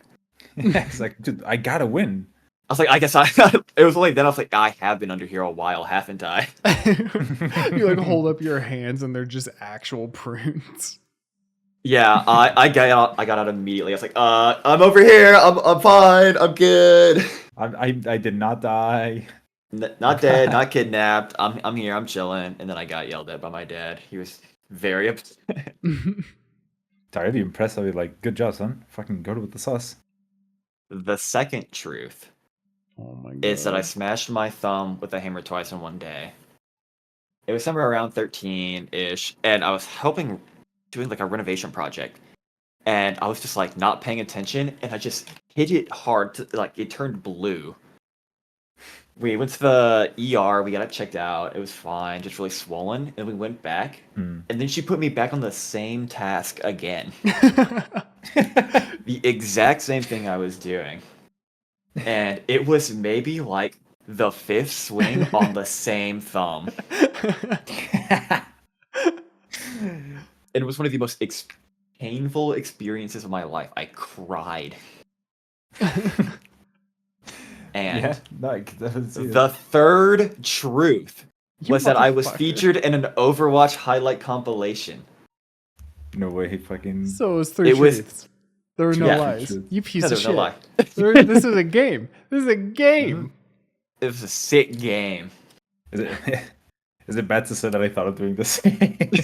Yeah, it's like, dude, I gotta win. I was like, I guess I. It was only then I was like, I have been under here a while, haven't I? You like hold up your hands and they're just actual prunes. Yeah, I got out immediately. I was like, I'm over here. I'm fine. I'm good. I did not die. Not dead, not kidnapped. I'm here. I'm chilling. And then I got yelled at by my dad. He was very upset. Sorry, I'd be impressed. I'd be like, good job, son. Fucking go with the sauce. The second truth Oh my god. is that I smashed my thumb with a hammer twice in one day. It was somewhere around 13-ish, and I was helping doing like a renovation project. And I was just like not paying attention, and I just hit it hard to, like it turned blue. We went to the ER, we got it checked out, it was fine, just really swollen, and we went back, and then she put me back on the same task again. The exact same thing I was doing. And it was maybe like the 5th swing on the same thumb. It was one of the most painful experiences of my life. I cried. And Yeah, no, I could definitely see the third truth You was that I was motherfucker. featured in an Overwatch highlight compilation. it. No way, fucking. So it was three It was- truths. There were no Yeah. lies. You piece No, of there's shit. no lie. This is a game. This is a game. It was a sick game. Is it? Is it bad to say that I thought of doing the same? You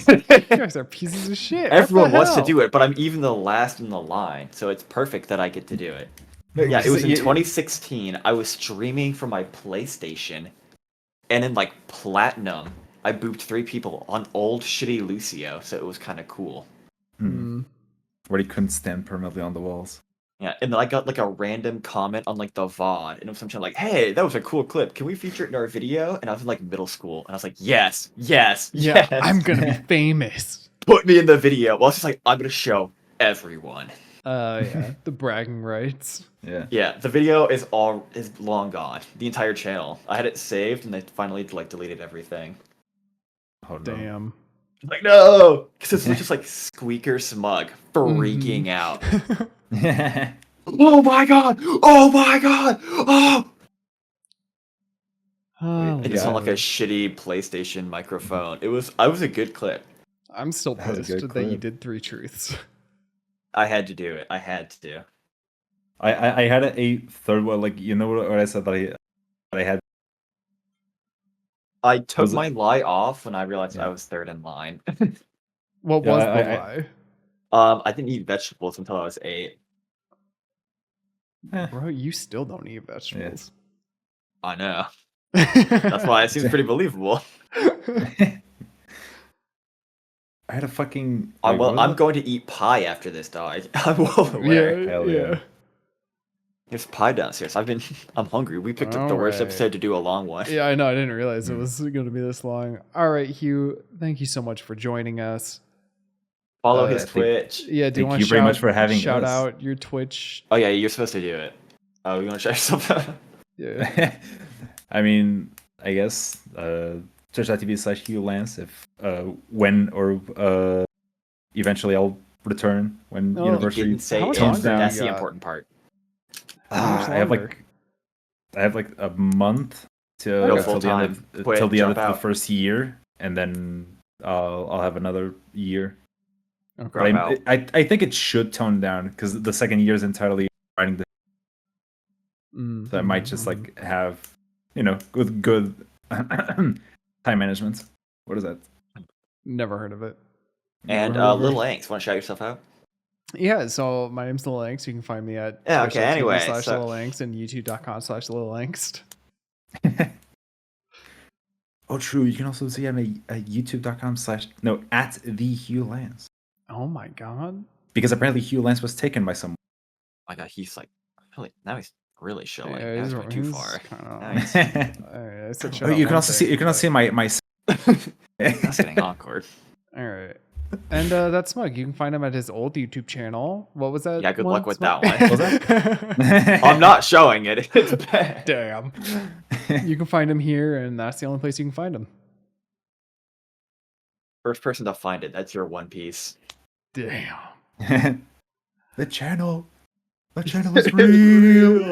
guys are pieces of shit. Everyone wants to do it, but I'm even the last in the line, so it's perfect that I get to do it. Yeah, it was in 2016. I was streaming from my PlayStation, and in like Platinum, I booped 3 people on old shitty Lucio, so it was kind of cool. Where he couldn't stand permanently on the walls. Yeah, and then I got like a random comment on like the VOD, and it was something like, "Hey, that was a cool clip. Can we feature it in our video?" And I was in like middle school, and I was like, "Yes, yes, Yeah, yes." I'm gonna be famous. Put me in the video. Well, it's just like I'm gonna show everyone. Yeah, the bragging rights. Yeah. Yeah, the video is long gone. The entire channel. I had it saved, and they finally like deleted everything. Oh, no. Damn. Like no, because it's just like Squeaker Smug freaking out. Oh my god! Oh my god! Oh! Oh, It just sounded like a Lord. shitty PlayStation microphone. I was a good clip. I'm still That was a pissed good that you clip. did 3 truths. I had to do it. I had to. I had a third one, like, you know what I said that I had. I took Was it- my lie off when I realized Yeah. I was third in line. What Yeah, was I- the I- lie? I didn't eat vegetables until I was 8. Bro, you still don't eat vegetables. I know. That's why it seems pretty believable. I had a fucking. Wait, Well, what I'm was going to eat pie after this, dog. I'm well aware. Yeah, Hell yeah. There's pie downstairs. I'm hungry. We picked up the worst Alright. episode to do a long one. Yeah, I know. I didn't realize it was going to be this long. All right, Hugh, thank you so much for joining us. Follow Uh, his I think- Twitch. Yeah, do you Thank want you to very much for having shout us. out your Twitch? Oh yeah, you're supposed to do it. Oh, you want to shout yourself out? Yeah. I mean, I guess twitch.tv/Hugh Lance if when or eventually I'll return when Oh, University Didn't say How much if. tones longer down. That's you the got? important part. How much I have longer? like a month to Go till the end full-time. of Quit, till the end drop of the out. first year, and then I'll have another year. Okay. Drop out. I think it should tone down because the second year is entirely writing the. Mm. So I might just like have, with good time management. What is that? Never heard of it. And Never heard of it? Little Angst, want to shout yourself out? Yeah, so my name's Lil Angst. You can find me at Yeah, okay, anyway, twitch.tv/Lil so- Angst and youtube.com/Lil Angst. Oh, true. You can also see him at youtube.com/ at the Hugh Lance. Oh my god. Because apparently Hugh Lance was taken by someone. Oh my god, he's like now he's really showing. Yeah, Now he's going too far. Nice. Nice. Alright, I said Oh, shut up you can one also thing, see but- my That's getting awkward. All right. And that's Smug. You can find him at his old YouTube channel. What was that? Yeah, good luck with Smug? that one. Was that? I'm not showing it. It's bad. Damn. You can find him here, and that's the only place you can find him. First person to find it. That's your One Piece. Damn. The channel. The channel is real.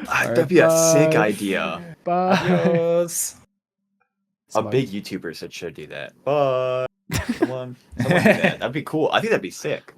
That'd be a sick bye. idea. Bye. Adios. A Smug. big YouTuber should do that. But someone do that. That'd be cool. I think that'd be sick.